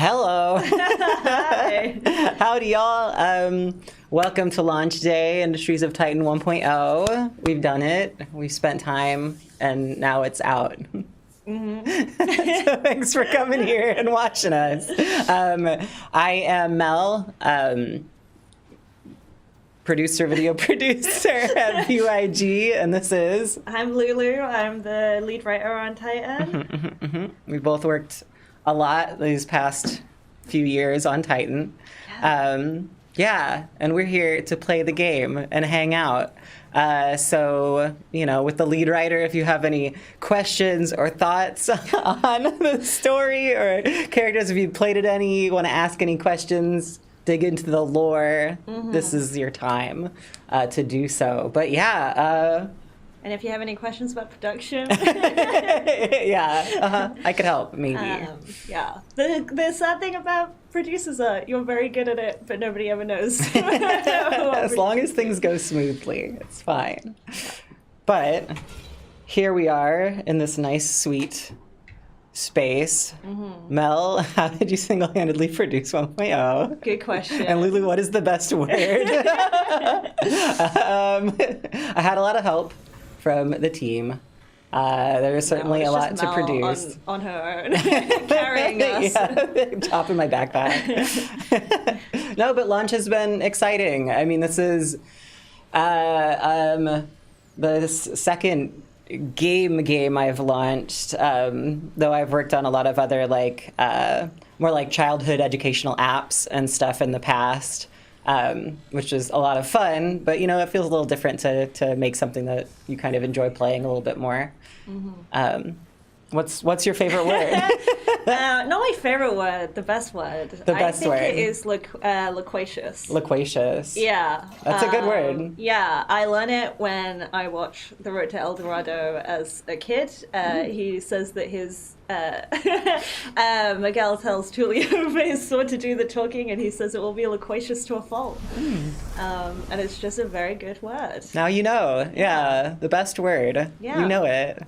Hello. Hi. Howdy, y'all. Welcome to Launch Day, Industries of Titan 1.0. We've done it. We've spent time, and now it's out. So thanks for coming here and watching us. I am Mel, video producer at BYG, and this is... I'm Lulu. I'm the lead writer on Titan. We both worked a lot these past few years on Titan. Yeah, and we're here to play the game and hang out. So, with the lead writer, if you have any questions or thoughts on the story or characters, if you played it any, want to ask any questions, dig into the lore, this is your time to do so. But yeah. And if you have any questions about production, I could help, maybe. yeah. The sad thing about producers are you're very good at it, but nobody ever knows. As long as things go smoothly, it's fine. But here we are in this nice, sweet space. Mel, how did you single-handedly produce 1.0? Good question. And Lulu, what is the best word? I had a lot of help from the team. There was certainly a lot to produce. On her own, carrying us. Top in my backpack. No, but launch has been exciting. I mean, this is the second game I've launched, though I've worked on a lot of other more like childhood educational apps and stuff in the past. Which is a lot of fun, but it feels a little different to make something that you kind of enjoy playing a little bit more. What's your favorite word? Not my favorite word, the best word. I think it is loquacious. Loquacious. Yeah. That's a good word. Yeah, I learned it when I watched The Road to El Dorado as a kid. He says that his Miguel tells Tulio his sword to do the talking, and he says it will be loquacious to a fault. And it's just a very good word. Now you know. Yeah, the best word. Yeah. You know it.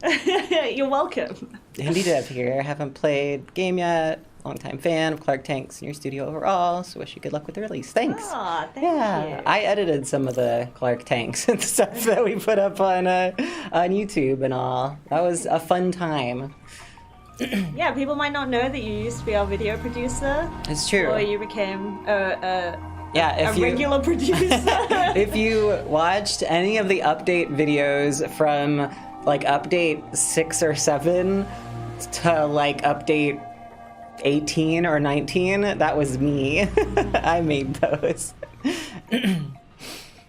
You're welcome. Andy Dev here. Haven't played the game yet. Longtime fan of Clark Tanks and your studio overall, so wish you good luck with the release. Thanks. Aw, thank you. I edited some of the Clark Tanks and stuff that we put up on YouTube and all. That was a fun time. Yeah, people might not know that you used to be our video producer. It's true. Or you became a regular producer. If you watched any of the update videos from update 6 or 7 to update 18 or 19, that was me. I made those.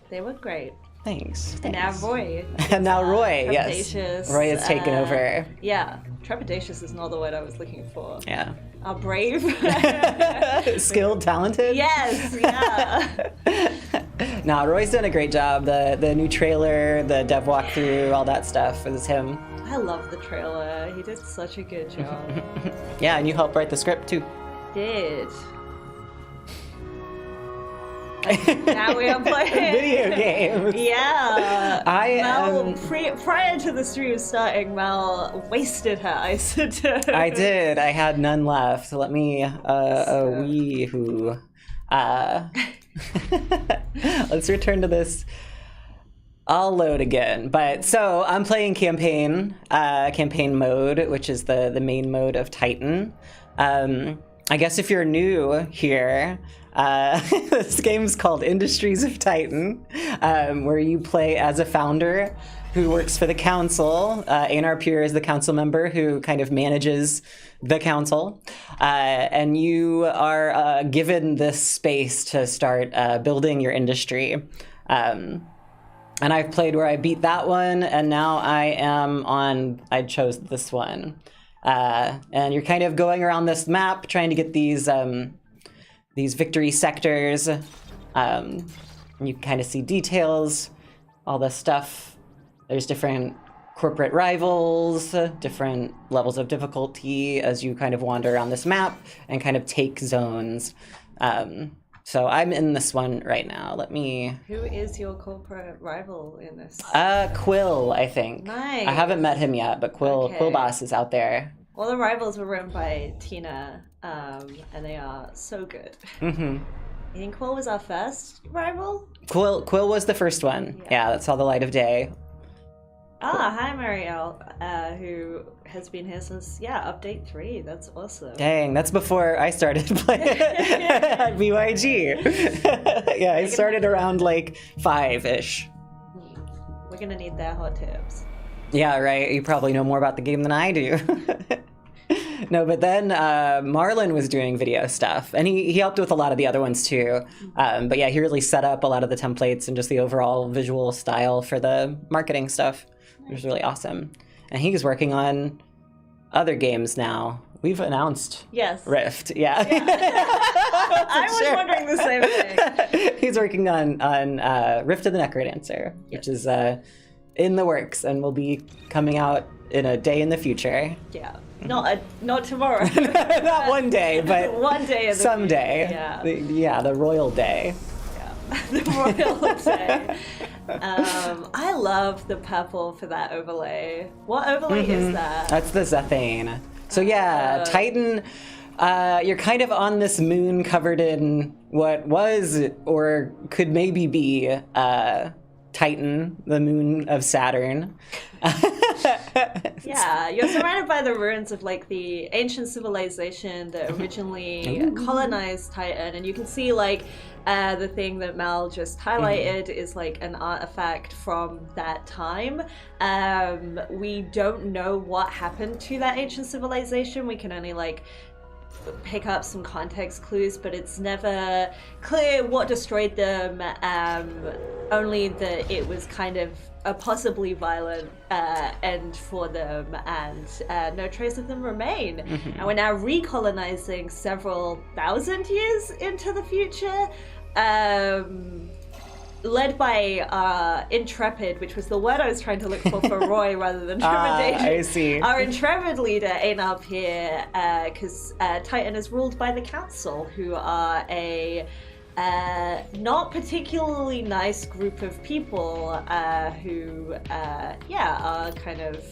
They were great. Thanks. And now Roy. And now Roy, yes. Roy has taken over. Yeah. Trepidatious is not the word I was looking for. Yeah. Brave. Skilled, talented? Yes, yeah. Nah, Roy's done a great job. The new trailer, the dev walkthrough, all that stuff was him. I love the trailer. He did such a good job. Yeah, and you helped write the script too. Did. Now we are playing video games. Yeah. Prior to the stream starting, Mel wasted her isotope. I did. I had none left. Let me wee-hoo. Let's return to this. I'll load again. But so I'm playing campaign mode, which is the main mode of Titan. I guess if you're new here, this game's called Industries of Titan, where you play as a founder who works for the council. Einar Pure is the council member who kind of manages the council. And you are given this space to start building your industry. And I've played where I beat that one, and now I chose this one. And you're kind of going around this map trying to get these victory sectors. You kind of see details, all this stuff. There's different corporate rivals, different levels of difficulty as you kind of wander around this map and kind of take zones. So I'm in this one right now. Who is your corporate rival in this? Quill, I think. Nice. I haven't met him yet, but Quill Boss is out there. All the rivals were run by Tina and they are so good. Mm-hmm. I think Quill was our first rival. Quill was the first one. Yeah, that saw the light of day. Hi Marielle, who has been here since update 3. That's awesome. Dang, that's before I started playing at BYG. Yeah, I started around like 5-ish. We're gonna need their hot tips. Yeah, right. You probably know more about the game than I do. No, but then Marlon was doing video stuff, and he helped with a lot of the other ones too. But yeah, he really set up a lot of the templates and just the overall visual style for the marketing stuff. It was really awesome. And he's working on other games now. We've announced Rift. Yeah. I was wondering the same thing. He's working on Rift of the Necrodancer, which is in the works and will be coming out in a day in the future. Yeah. Not tomorrow. Not one day, but one day in the someday. Future, Yeah. The royal day. Yeah. The royal day. I love the purple for that overlay. What overlay is that? That's the Zethane. So yeah, Titan, you're kind of on this moon covered in what was or could maybe be Titan, the moon of Saturn. Yeah, you're surrounded by the ruins of like the ancient civilization that originally colonized Titan, and you can see like the thing that Mal just highlighted is like an artifact from that time. We don't know what happened to that ancient civilization. We can only like pick up some context clues, but it's never clear what destroyed them, only that it was kind of a possibly violent end for them, and no trace of them remain. And we're now recolonizing several thousand years into the future, led by Intrepid, which was the word I was trying to look for Roy rather than trepidation. I see. Our Intrepid leader ain't up here because Titan is ruled by the Council, who are a not particularly nice group of people who, are kind of...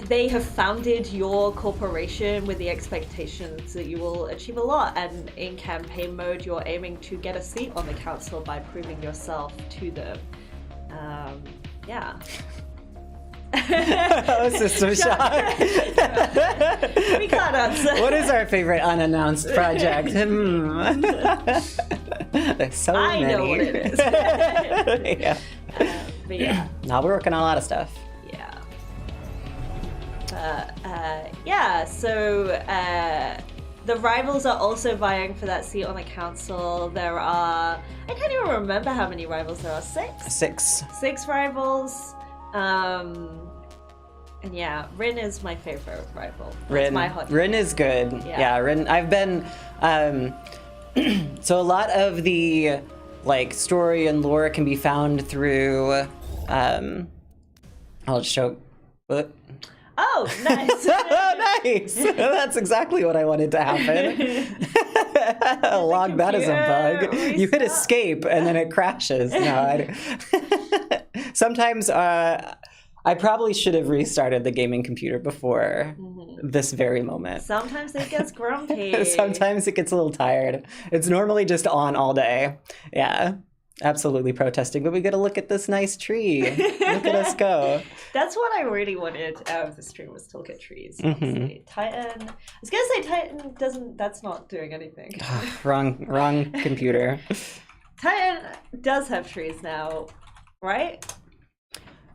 They have founded your corporation with the expectations that you will achieve a lot, and in campaign mode you're aiming to get a seat on the council by proving yourself to them. Oh, system shock. We can't answer. What is our favorite unannounced project? There's so many. I know what it is. Yeah. But yeah. Now we're working on a lot of stuff. So the rivals are also vying for that seat on the council. There are, I can't even remember how many rivals there are. 6? 6 rivals. And yeah, Rin is my favorite rival. Rin is good. Yeah, Rin. I've been so a lot of the like story and lore can be found through I'll just show Oh, nice. Nice. That's exactly what I wanted to happen. Log that as a bug. You hit escape and then it crashes. No, sometimes I probably should have restarted the gaming computer before this very moment. Sometimes it gets grumpy. Sometimes it gets a little tired. It's normally just on all day. Yeah. Absolutely protesting, but we gotta look at this nice tree. Look at us go. That's what I really wanted out of the stream, was to look at trees. Titan. I was gonna say Titan doesn't. That's not doing anything. Wrong computer. Titan does have trees now, right?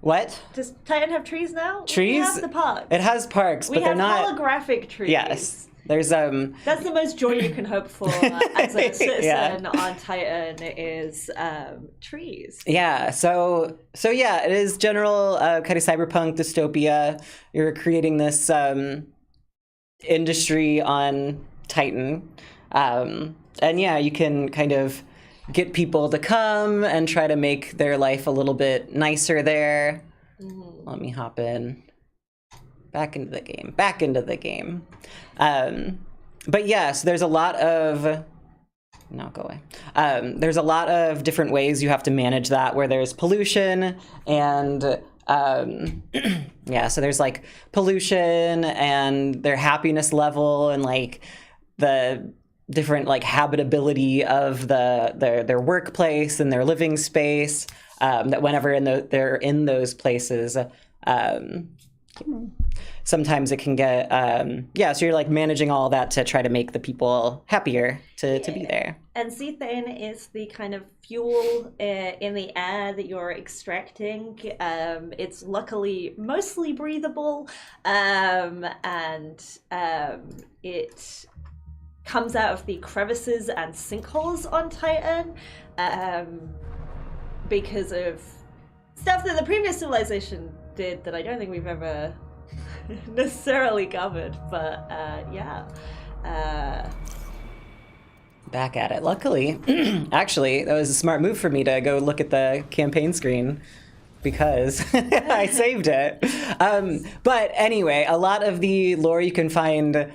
What? Does Titan have trees now? Trees? We have the park. It has parks, but they're not holographic trees. Yes. There's That's the most joy you can hope for as a citizen on Titan is trees. Yeah. So yeah, it is general kind of cyberpunk dystopia. You're creating this industry on Titan, and yeah, you can kind of get people to come and try to make their life a little bit nicer there. Let me hop in. Back into the game. But yes, there's a lot of... No, go away. There's a lot of different ways you have to manage that, where there's pollution and Yeah, so there's like pollution and their happiness level and like the different like habitability of their workplace and their living space. That whenever they're in those places, sometimes it can get so you're like managing all that to try to make the people happier to be there. And Zethane is the kind of fuel in the air that you're extracting. It's luckily mostly breathable, and it comes out of the crevices and sinkholes on Titan because of stuff that the previous civilization did that I don't think we've ever necessarily covered, but Back at it. Luckily, actually, that was a smart move for me to go look at the campaign screen because I saved it. But anyway, a lot of the lore you can find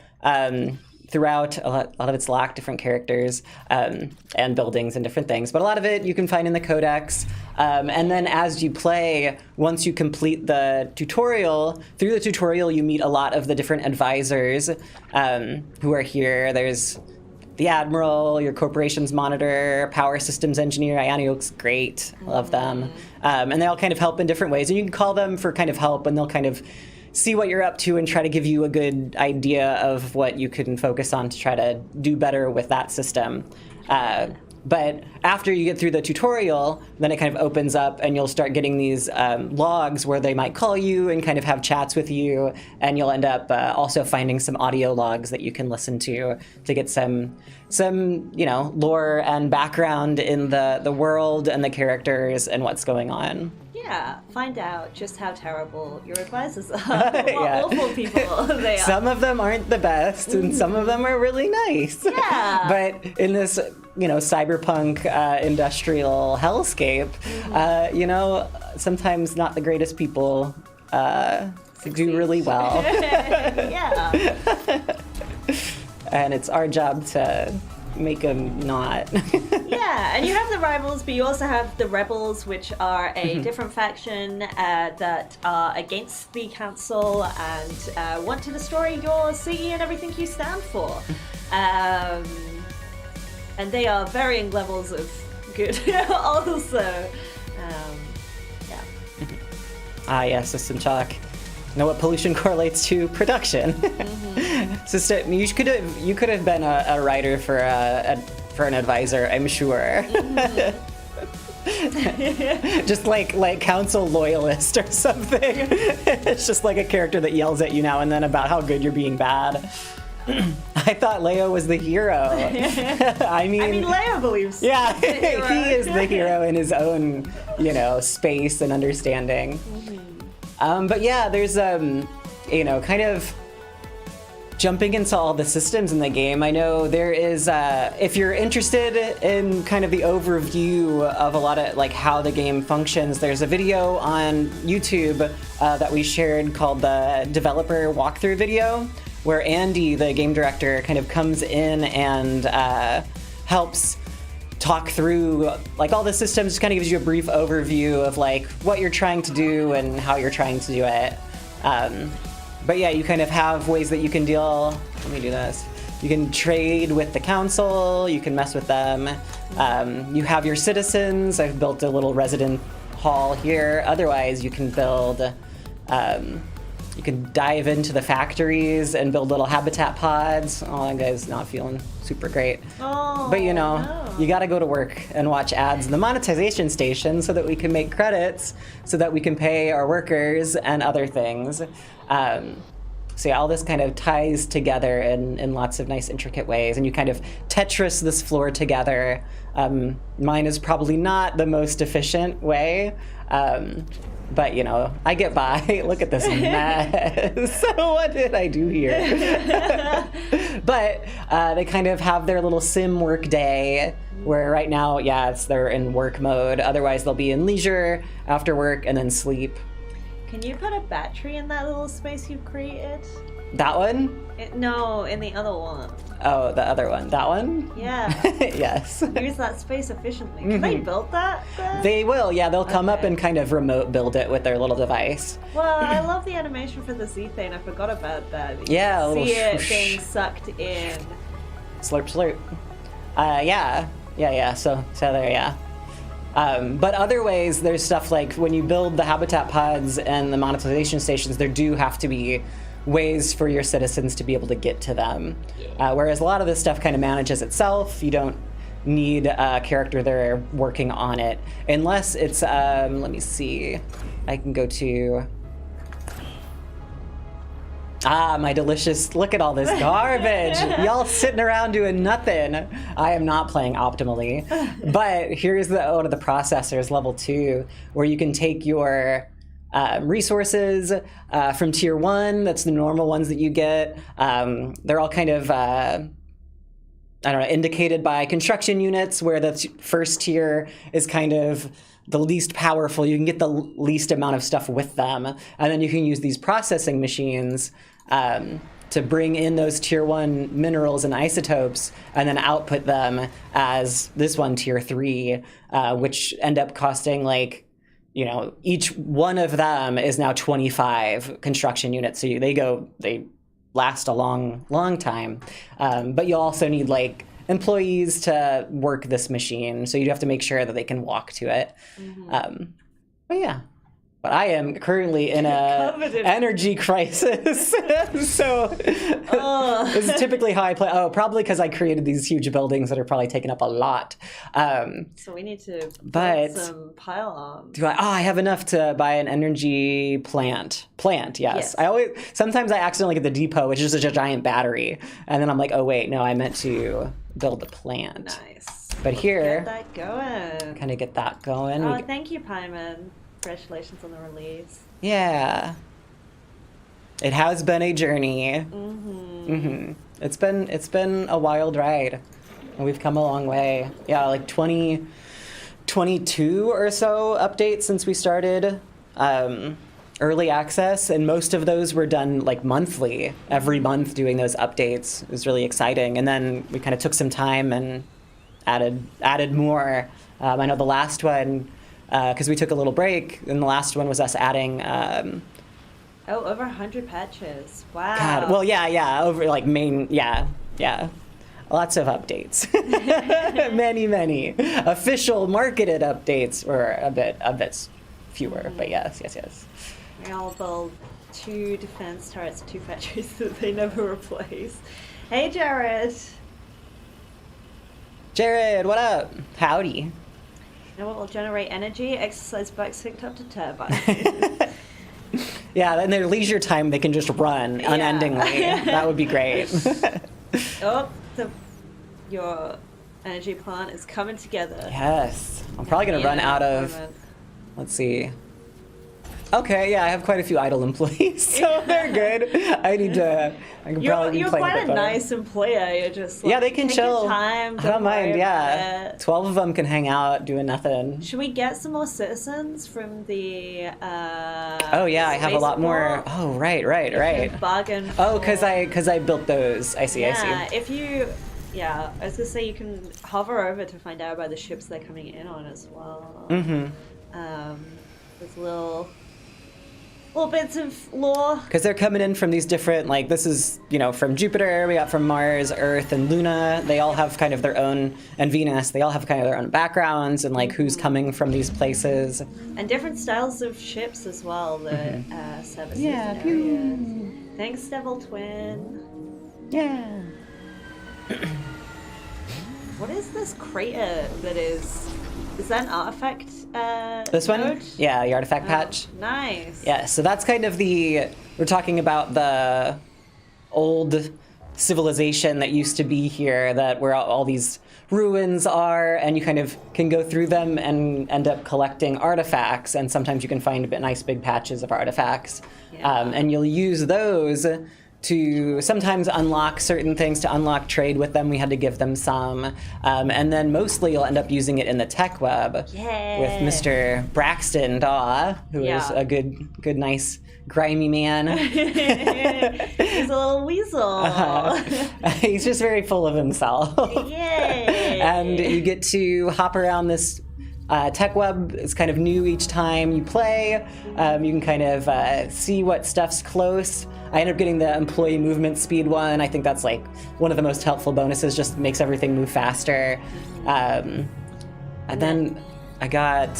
throughout. A lot of it's locked, different characters and buildings and different things. But a lot of it you can find in the Codex. And then as you play, once you complete the tutorial, through the tutorial you meet a lot of the different advisors who are here. There's the Admiral, your corporation's monitor, power systems engineer. Ayani looks great. Love them. And they all kind of help in different ways. And you can call them for kind of help, and they'll kind of see what you're up to and try to give you a good idea of what you can focus on to try to do better with that system. But after you get through the tutorial, then it kind of opens up and you'll start getting these logs where they might call you and kind of have chats with you, and you'll end up also finding some audio logs that you can listen to get some lore and background in the world and the characters and what's going on. Yeah, find out just how terrible your advisors are, what awful people they are. Some of them aren't the best, and some of them are really nice. Yeah. But in this, cyberpunk industrial hellscape, sometimes not the greatest people do really well. Yeah. And it's our job to make them not. Yeah, and you have the rivals, but you also have the rebels, which are a different faction that are against the council and want to destroy your city and everything you stand for. And they are varying levels of good also. Yes, System Chalk. Know what pollution correlates to production. System, you could have been a writer for an advisor, I'm sure. Just like council loyalist or something. It's just like a character that yells at you now and then about how good you're being bad. I thought Leo was the hero. I mean, Leo believes. Yeah, he is the hero in his own, space and understanding. But yeah, there's kind of jumping into all the systems in the game. I know there is, if you're interested in kind of the overview of a lot of like how the game functions, there's a video on YouTube that we shared called the developer walkthrough video, where Andy, the game director, kind of comes in and helps talk through like all the systems, just kind of gives you a brief overview of like what you're trying to do and how you're trying to do it. But yeah, you kind of have ways that you can deal. Let me do this. You can trade with the council, you can mess with them. You have your citizens. I've built a little resident hall here. Otherwise, you can build, you can dive into the factories and build little habitat pods. Oh, that guy's not feeling super great. Oh, but you gotta go to work and watch ads in the monetization station so that we can make credits, so that we can pay our workers and other things. So yeah, all this kind of ties together in lots of nice, intricate ways, and you kind of Tetris this floor together. Mine is probably not the most efficient way, but I get by. Look at this mess. So what did I do here? But they kind of have their little sim work day, where right now, they're in work mode. Otherwise, they'll be in leisure after work and then sleep. Can you put a battery in that little space you've created? That one? No, in the other one. Oh, the other one. That one? Yeah. Yes. Use that space efficiently. Can they build that then? They will, yeah. They'll come up Okay. and kind of remote build it with their little device. Well, I love the animation for the Z-Thing. I forgot about that. You Yeah, can a little see it swoosh. being sucked in. Slurp, slurp. Yeah. So there, yeah. But other ways, there's stuff like when you build the habitat pods and the monetization stations, there do have to be ways for your citizens to be able to get to them. Whereas a lot of this stuff kind of manages itself. You don't need a character there working on it. Unless it's, let me see. I can go to... my delicious, look at all this garbage. Y'all sitting around doing nothing. I am not playing optimally. But here's one of the processors, level 2, where you can take your resources from tier 1. That's the normal ones that you get. They're all kind of, I don't know, indicated by construction units, where the first tier is kind of the least powerful. You can get the least amount of stuff with them. And then you can use these processing machines to bring in those tier 1 minerals and isotopes and then output them as this one, tier 3, which end up costing like, you know, each one of them is now 25 construction units. So they last a long time. But you also need like employees to work this machine. So you have to make sure that they can walk to it. But yeah. But I am currently in a Covered in- energy crisis. So this is typically how I play. Oh, probably because I created these huge buildings that are probably taking up a lot. So we need to But- build some pylons. I have enough to buy an energy plant. Yes. Yes. Sometimes I accidentally get the depot, which is just a giant battery. And then I'm like, oh wait, no, I meant to build the plant. Nice. But here, Get that going. kind of get that going. Oh, thank you, Pyman. Congratulations on the release. Yeah. It has been a journey. It's been a wild ride. And we've come a long way. Yeah, like 22 or so updates since we started early access, and most of those were done like monthly, every month doing those updates. It was really exciting. And then we kind of took some time and added more. I know the last one, because we took a little break, and the last one was us adding Over 100 patches. Wow. God, well, yeah, over like yeah. Lots of updates. many official marketed updates were a bit fewer, but yes. We all build 2 defense turrets, 2 factories that they never replace. Hey, Jared. Jared, what up? Howdy. You know what will generate energy? Exercise bikes hooked up to turbines. Yeah, in their leisure time, they can just run unendingly. That would be great. Oh, your energy plant is coming together. Yes. I'm probably going to run out of, let's see. Okay, yeah, I have quite a few idle employees, so they're good. I can probably be You're playing quite bit a better. nice employer. You're just like, Yeah, they can take chill. Your time, I don't mind, worry yeah. about it. 12 of them can hang out doing nothing. Should we get some more citizens from the? Oh yeah, I have a lot more. spaceport? Oh right. Bargain. Oh, for- because I built those. I see. Yeah, if you. Yeah, I was gonna say you can hover over to find out about the ships they're coming in on as well. There's little bits of lore. Because they're coming in from these different, like, this is, from Jupiter, we got from Mars, Earth, and Luna. They all have kind of their own, and Venus, they all have kind of their own backgrounds and, like, who's coming from these places. And different styles of ships as well that service Yeah, different areas. Thanks, Devil Twin. Yeah. What is this crater that is that an artifact? This one? node? Yeah, the artifact patch. Oh, nice. Yeah, so that's kind of we're talking about the old civilization that used to be here, that where all these ruins are, and you kind of can go through them and end up collecting artifacts, and sometimes you can find nice big patches of artifacts. Yeah. And you'll use those to sometimes unlock certain things, to unlock trade with them, we had to give them some. And then mostly you'll end up using it in the tech web with Mr. Braxton Daw, who is a good, nice, grimy man. He's a little weasel. He's just very full of himself. Yay! And you get to hop around this tech web. It's kind of new each time you play. You can kind of see what stuff's close. I ended up getting the employee movement speed one. I think that's like one of the most helpful bonuses, just makes everything move faster. And then I got,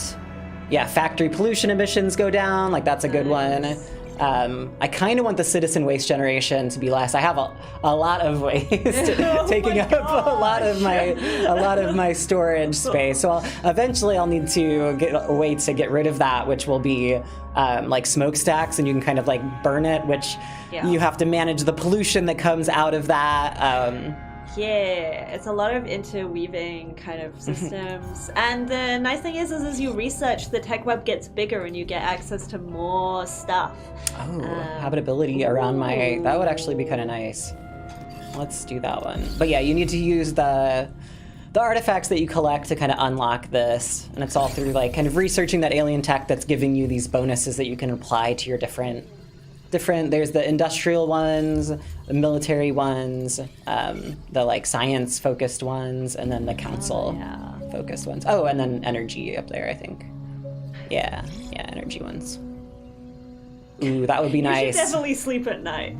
factory pollution emissions go down. Like that's a good one. I kind of want the citizen waste generation to be less. I have a lot of waste taking up a lot of my storage space. So eventually I'll need to get a way to get rid of that, which will be like smokestacks, and you can kind of like burn it, which you have to manage the pollution that comes out of that. It's a lot of interweaving kind of systems. And the nice thing is as you research, the tech web gets bigger and you get access to more stuff. Habitability around that would actually be kind of nice. Let's do that one. But yeah, you need to use the artifacts that you collect to kind of unlock this. And it's all through like kind of researching that alien tech that's giving you these bonuses that you can apply to your different, there's the industrial ones, the military ones, the like science focused ones, and then the council focused ones. Oh, and then energy up there, I think. Yeah, energy ones. Ooh, that would be nice. You should definitely sleep at night.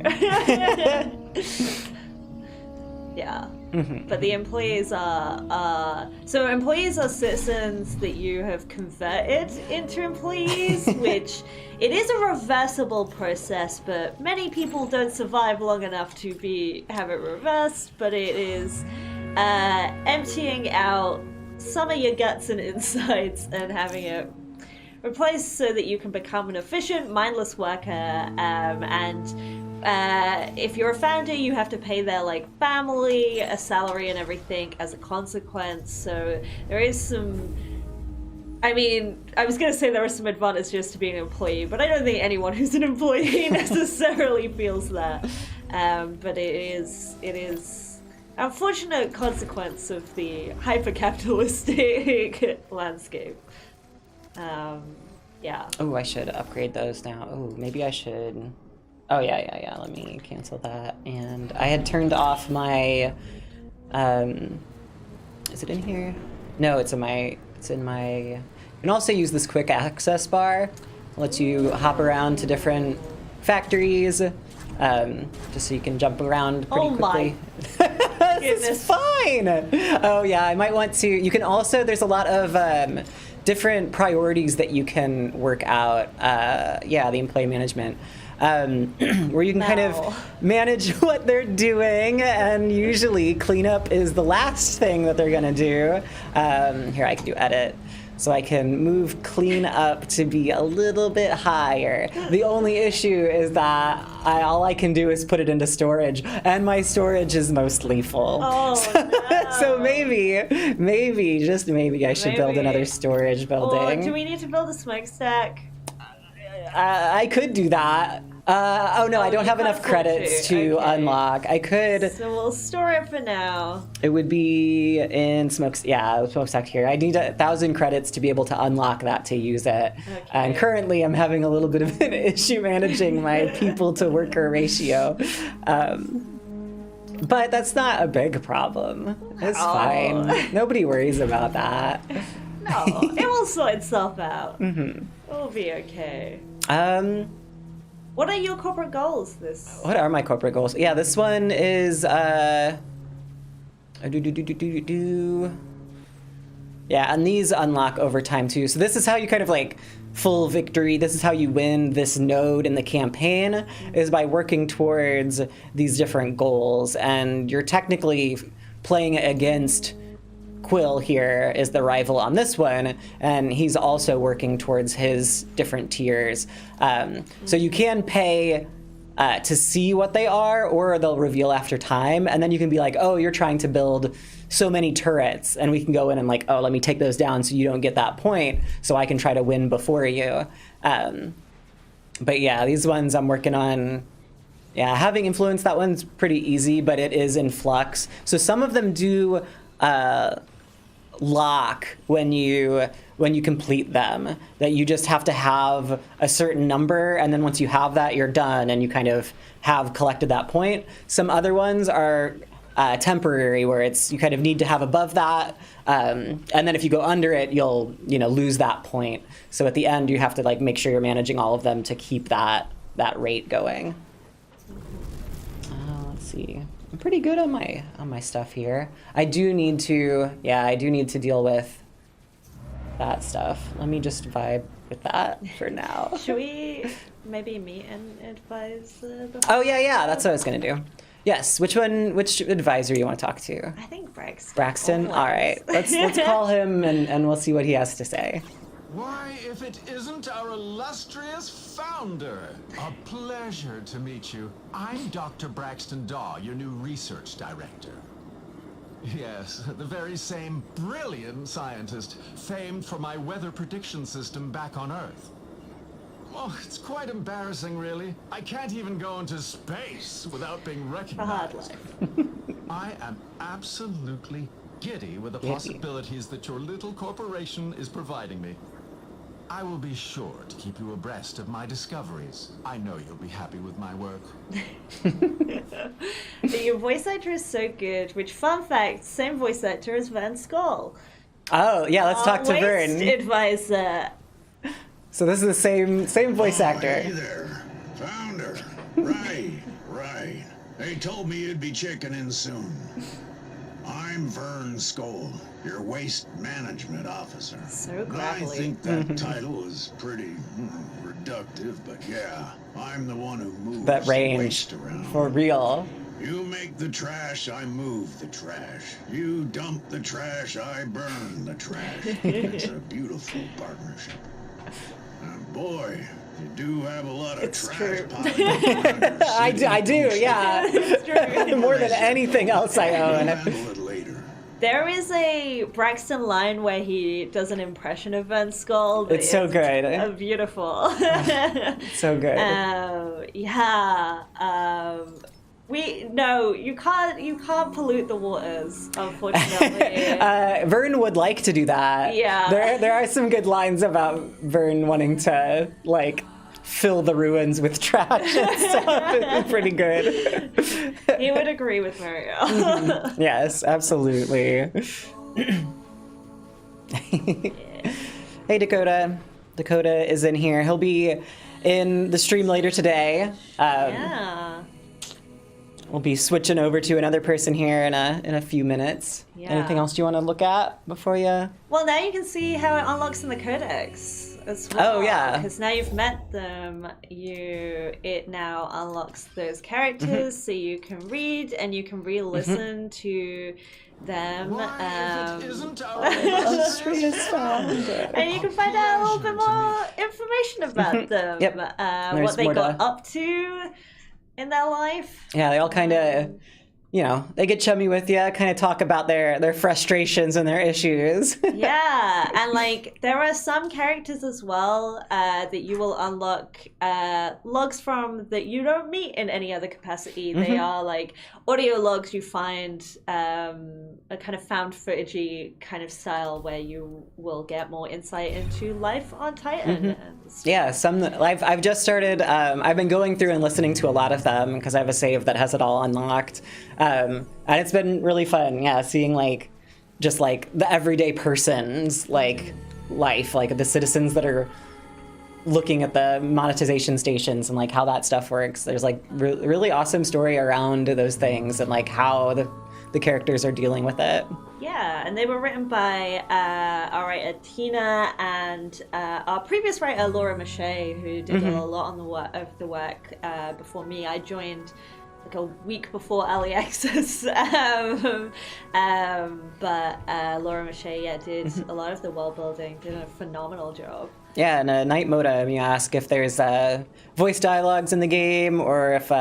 But the employees are employees are citizens that you have converted into employees, which it is a reversible process, but many people don't survive long enough to have it reversed. But it is emptying out some of your guts and insides and having it replaced so that you can become an efficient, mindless worker. And if you're a founder, you have to pay their like family a salary and everything as a consequence. So there is some. I mean, I was going to say there are some advantages to being an employee, but I don't think anyone who's an employee necessarily feels that. But it is an unfortunate consequence of the hyper-capitalistic landscape. Oh, I should upgrade those now. Oh, maybe I should. Oh, yeah. Let me cancel that. And I had turned off my, is it in here? No, it's in my, you can also use this quick access bar. It lets you hop around to different factories, just so you can jump around pretty quickly. This is fine. Oh, yeah, I might want to, you can also, there's a lot of, different priorities that you can work out. The employee management. Where you can kind of manage what they're doing, and usually cleanup is the last thing that they're gonna do. Here, I can do edit. So I can move clean up to be a little bit higher. The only issue is that all I can do is put it into storage, and my storage is mostly full. So maybe, just maybe, I should build another storage building. Do we need to build a smokestack? I could do that. I don't have enough credits to unlock. I could. So we'll store it for now. It would be in smokestack here. I need 1,000 credits to be able to unlock that to use it. And currently I'm having a little bit of an issue managing my people to worker ratio. But that's not a big problem. It's fine. Nobody worries about that. No, it will sort itself out. It will be okay. What are your corporate goals? What are my corporate goals? Yeah, this one is Yeah, and these unlock over time too. So this is how you kind of like full victory. This is how you win this node in the campaign, is by working towards these different goals. And you're technically playing against Quill here, is the rival on this one, and he's also working towards his different tiers. So you can pay to see what they are, or they'll reveal after time, and then you can be like, oh, you're trying to build so many turrets, and we can go in and like, oh, let me take those down so you don't get that point, so I can try to win before you. But yeah, these ones I'm working on Yeah, having influence, that one's pretty easy, but it is in flux. So some of them do lock when you complete them, that you just have to have a certain number, and then once you have that, you're done, and you kind of have collected that point. Some other ones are temporary, where it's you kind of need to have above that, and then if you go under it, you'll lose that point. So at the end, you have to like make sure you're managing all of them to keep that rate going. Let's see. I'm pretty good on my stuff here. I do need to deal with that stuff. Let me just vibe with that for now. Should we maybe meet and advise? Oh yeah, that's what I was gonna do. Yes. Which advisor you want to talk to? I think Braxton. Braxton. All right. Let's call him and we'll see what he has to say. Why, if it isn't our illustrious founder. A pleasure to meet you. I'm Dr. Braxton Daw, your new research director. Yes, the very same brilliant scientist, famed for my weather prediction system back on Earth. Oh, it's quite embarrassing, really. I can't even go into space without being recognized. I am absolutely giddy with the possibilities that your little corporation is providing me. I will be sure to keep you abreast of my discoveries. I know you'll be happy with my work. Your voice actor is so good, which, fun fact, same voice actor as Vern Skull. Oh, yeah, let's talk to Waste Vern. advisor. So this is the same voice actor. Hey there, founder. Right. They told me you'd be checking in soon. I'm Vern Skull, your waste management officer. So I gravelly. think that title is pretty reductive, but yeah, I'm the one who moves That the range, waste around. for real. You make the trash, I move the trash. You dump the trash, I burn the trash. It's a beautiful partnership. And boy, you do have a lot of It's trash true. piling around your I city. do, yeah. It's true. More than anything else I We'll own. handle it later. There is a Braxton line where he does an impression of Vern Skull. that It's so is good. Beautiful. So good. You can't pollute the waters, unfortunately. Vern would like to do that. Yeah. There are some good lines about Vern wanting to like fill the ruins with trash and stuff. It's pretty good. He would agree with Mario. Yes, absolutely. Hey, Dakota. Dakota is in here. He'll be in the stream later today. Yeah. We'll be switching over to another person here in a few minutes. Yeah. Anything else you want to look at before you? Well, now you can see how it unlocks in the codex as well. Oh, yeah. Because now you've met them, it now unlocks those characters, so you can read and you can re-listen to them. Why, if it isn't our illustrious founder. And you can find out a little bit Pleasure to more meet information about them. Yep. There's What they more got to- up to in their life. Yeah, they all kind of, they get chummy with you, kind of talk about their frustrations and their issues. Yeah, and like there are some characters as well that you will unlock logs from that you don't meet in any other capacity. They are like audio logs you find, a kind of found footagey kind of style where you will get more insight into life on Titan. And Yeah, I've just started. I've been going through and listening to a lot of them because I have a save that has it all unlocked, and it's been really fun. Yeah, seeing just the everyday person's life, like the citizens that are looking at the monetization stations and how that stuff works. There's really awesome story around those things and how the characters are dealing with it. yeah, and they were written by our writer Tina and our previous writer Laura Mache, who did a lot on the work before me. I joined like a week before early access. But Laura Mache, did a lot of the world building, did a phenomenal job. Yeah, in a night modem, you ask if there's voice dialogues in the game or if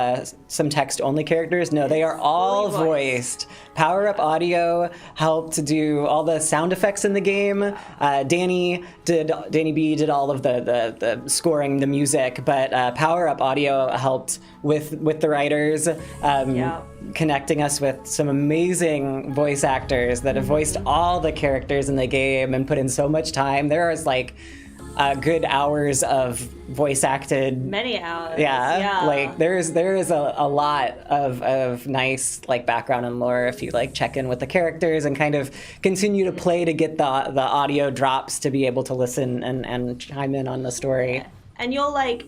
some text-only characters. No, they are all Fully voiced. Power Up Audio helped to do all the sound effects in the game. Danny B did all of the scoring, the music, but Power Up Audio helped with the writers, connecting us with some amazing voice actors that have voiced all the characters in the game and put in so much time. There is like good hours of voice acted. Many hours. Yeah. Like there is a lot of nice like background and lore if you like check in with the characters and kind of continue to play to get the audio drops to be able to listen and chime in on the story. And you're like,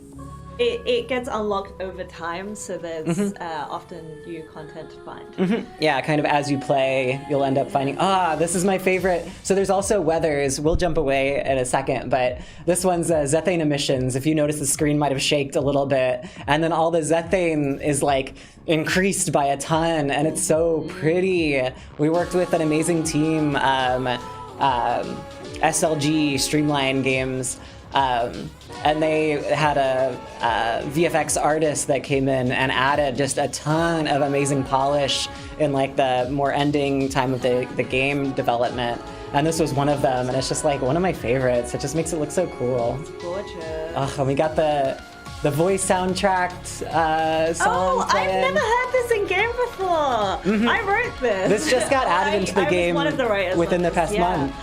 it gets unlocked over time, so there's often new content to find. Yeah, kind of as you play, you'll end up finding, this is my favorite. So there's also weathers. We'll jump away in a second, but this one's Zethane emissions. If you notice, the screen might have shaked a little bit, and then all the Zethane is like increased by a ton, and it's so pretty. We worked with an amazing team, SLG Streamline Games. And they had a VFX artist that came in and added just a ton of amazing polish in like the more ending time of the game development. And this was one of them, and it's just like one of my favorites. It just makes it look so cool. It's gorgeous. Oh, and we got the voice soundtrack song. I've never heard this in game before. I wrote this. This just got added into the game one of the writers within the on past this, month.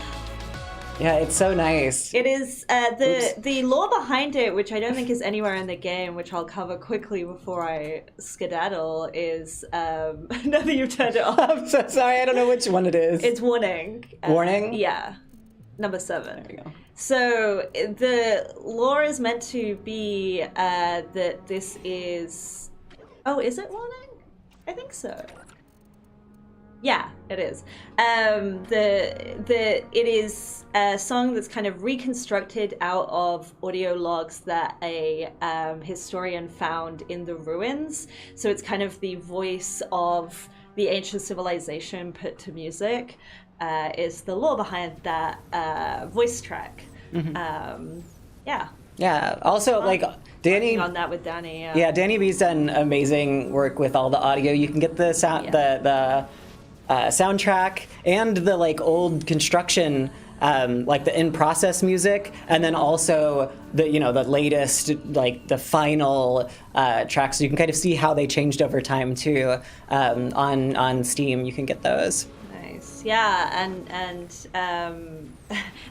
Yeah, it's so nice. It is the lore behind it, which I don't think is anywhere in the game, which I'll cover quickly before I skedaddle, is now that you've turned it off. I'm so sorry, I don't know which one it is. It's Warning. Warning? Yeah. Number 7. There you go. So the lore is meant to be that this is... Oh, is it Warning? I think so. Yeah, it is. It is a song that's kind of reconstructed out of audio logs that a historian found in the ruins. So it's kind of the voice of the ancient civilization put to music. Is the lore behind that voice track. Yeah. Yeah. Also, like Danny on that with Danny. Yeah, Danny B's done amazing work with all the audio. You can get the sound, the soundtrack and the like old construction, like the in-process music, and then also the the latest, like the final tracks. So you can kind of see how they changed over time too. On Steam, you can get those. Yeah, and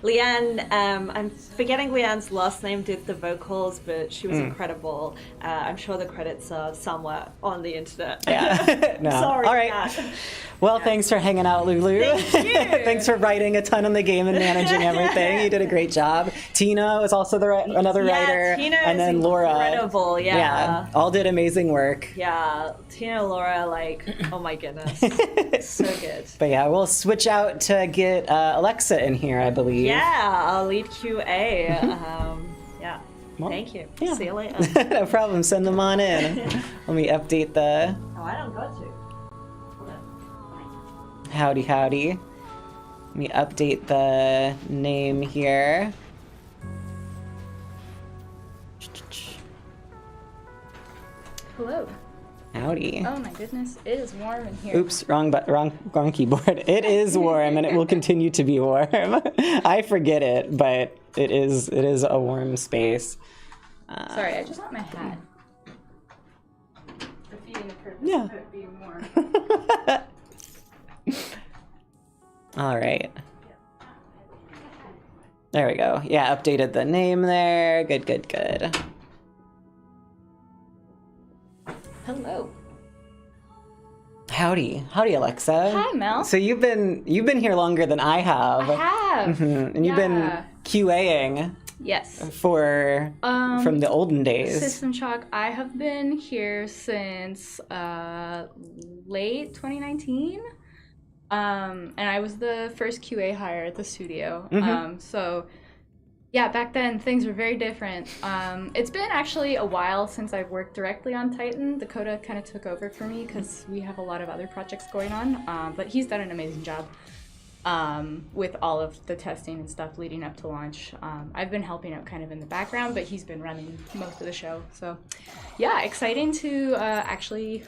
Leanne, I'm forgetting Leanne's last name, did the vocals, but she was incredible. I'm sure the credits are somewhere on the internet. Yeah. No. Sorry. All right. Well, thanks for hanging out, Lulu. Thank you. Thanks for writing a ton on the game and managing everything. You did a great job. Tina was also another writer. Tina and then is Laura. Incredible, yeah. All did amazing work. Yeah, Tina and Laura, like, oh my goodness. So good. But yeah, we'll switch out to get Alexa in here, I believe. Yeah, our lead QA. Yeah. Well, thank you. yeah. See you later. No problem. Send them on in. Let me update the... Oh, I don't got to. Howdy, howdy. Let me update the name here. Hello. Howdy. Oh my goodness, it is warm in here. Oops, wrong keyboard. It is warm, and it will continue to be warm. I forget it, but it is a warm space. Sorry, I just want my hat. Defeating the purpose Yeah. of it being warm. All right. There we go. Yeah, updated the name there. Good, good, good. Hello. Howdy, Alexa. Hi, Mel. So you've been here longer than I have. I have. And you've been QAing Yes. for from the olden days. System Shock. I have been here since late 2019. And I was the first QA hire at the studio. So Yeah, back then things were very different. It's been actually a while since I've worked directly on Titan. Dakota kind of took over for me because we have a lot of other projects going on, but he's done an amazing job with all of the testing and stuff leading up to launch. I've been helping out kind of in the background, but he's been running most of the show. So yeah, exciting to actually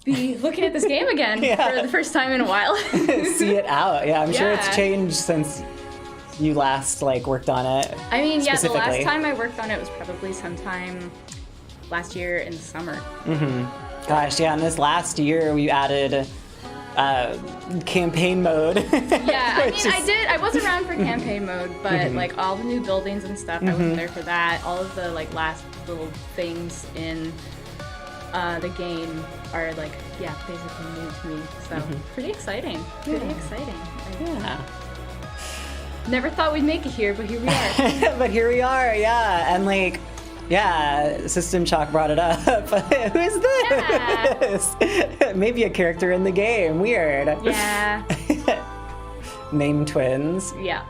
be looking at this game again for the first time in a while. See it out. Yeah, I'm sure it's Yeah. changed since you last like worked on it. I mean, yeah, the specifically. last time I worked on it was probably sometime last year in the summer. Gosh, yeah, in this last year we added campaign mode. Yeah, I mean, which is- I was around for campaign mode, but like all the new buildings and stuff, I wasn't there for that. All of the like last little things in the game are like, yeah, basically new to me. So pretty exciting. Pretty exciting. Yeah. Never thought we'd make it here, but here we are. But here we are, yeah, and like, yeah, System Shock brought it up. Who's this? Maybe a character in the game. Weird. Yeah. Name twins. Yeah.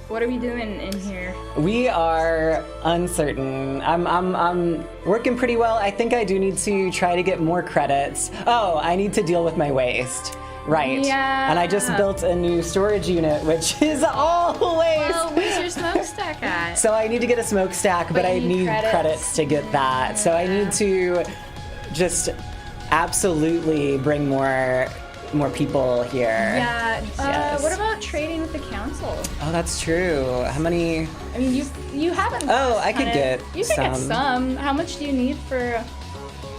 What are we doing in here? We are uncertain. I'm working pretty well. I think I do need to try to get more credits. Oh, I need to deal with my waste. Right. Yeah. And I just built a new storage unit, which is all waste. Well, where's your smokestack at? So I need to get a smokestack, but I you need need credits. credits to get that. So I need to just absolutely bring more people here. Yeah. Yes. What about trading with the council? Oh, that's true. How many? I mean, you haven't. Oh, I could kinda- get You could get some. some. How much do you need for?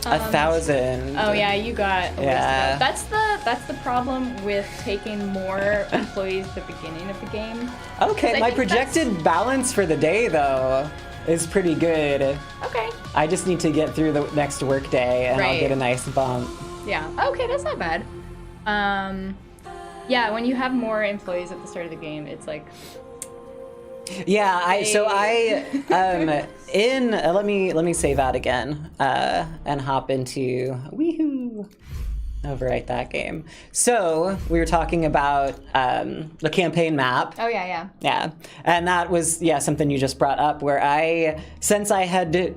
1,000. Oh yeah, you got. a ways to go. Yeah. That's the problem with taking more employees at the beginning of the game. Okay, I my think projected balance for the day though is pretty good. Okay. I just need to get through the next work day and I'll Right. get a nice bump. Yeah. Okay, that's not bad. Yeah, when you have more employees at the start of the game, it's like. Yeah, let me save out again and hop into Weehoo. Overwrite that game. So we were talking about the campaign map. Oh yeah. Yeah, and that was something you just brought up. Where since I had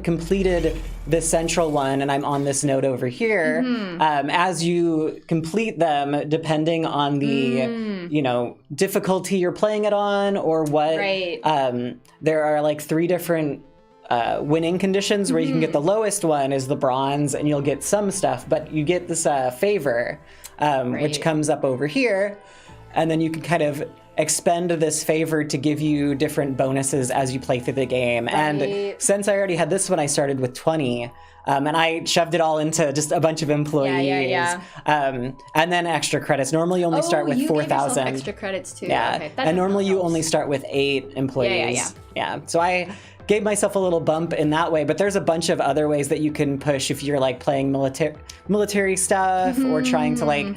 completed the central one, and I'm on this node over here. As you complete them, depending on the difficulty you're playing it on or what, Right. there are like 3 different winning conditions where you can get the lowest one is the bronze, and you'll get some stuff, but you get this favor, which Right. comes up over here, and then you can kind of expend this favor to give you different bonuses as you play through the game. And Right. since I already had this one, I started with 20. And I shoved it all into just a bunch of employees. Yeah. And then extra credits. Normally you only start with you gave yourself 4,000. extra credits too. Yeah. Okay, that And normally you helps. only start with 8 employees. Yeah. So I gave myself a little bump in that way, but there's a bunch of other ways that you can push if you're like playing military stuff or trying to like,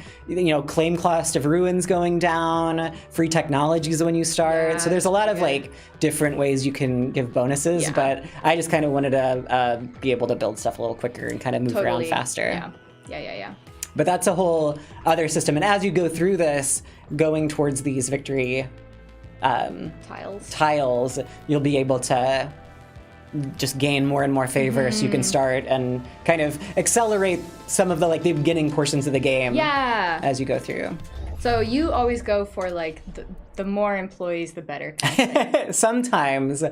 claim cost of ruins going down, free technologies when you start. Yeah, so there's a lot of good. like different ways you can give bonuses, Yeah. but I just kind of wanted to be able to build stuff a little quicker and kind of move around faster. Yeah. But that's a whole other system. And as you go through this, going towards these victory tiles, you'll be able to just gain more and more favor so you can start and kind of accelerate some of the beginning portions of the game Yeah. as you go through. So you always go for like the more employees, the better. Sometimes.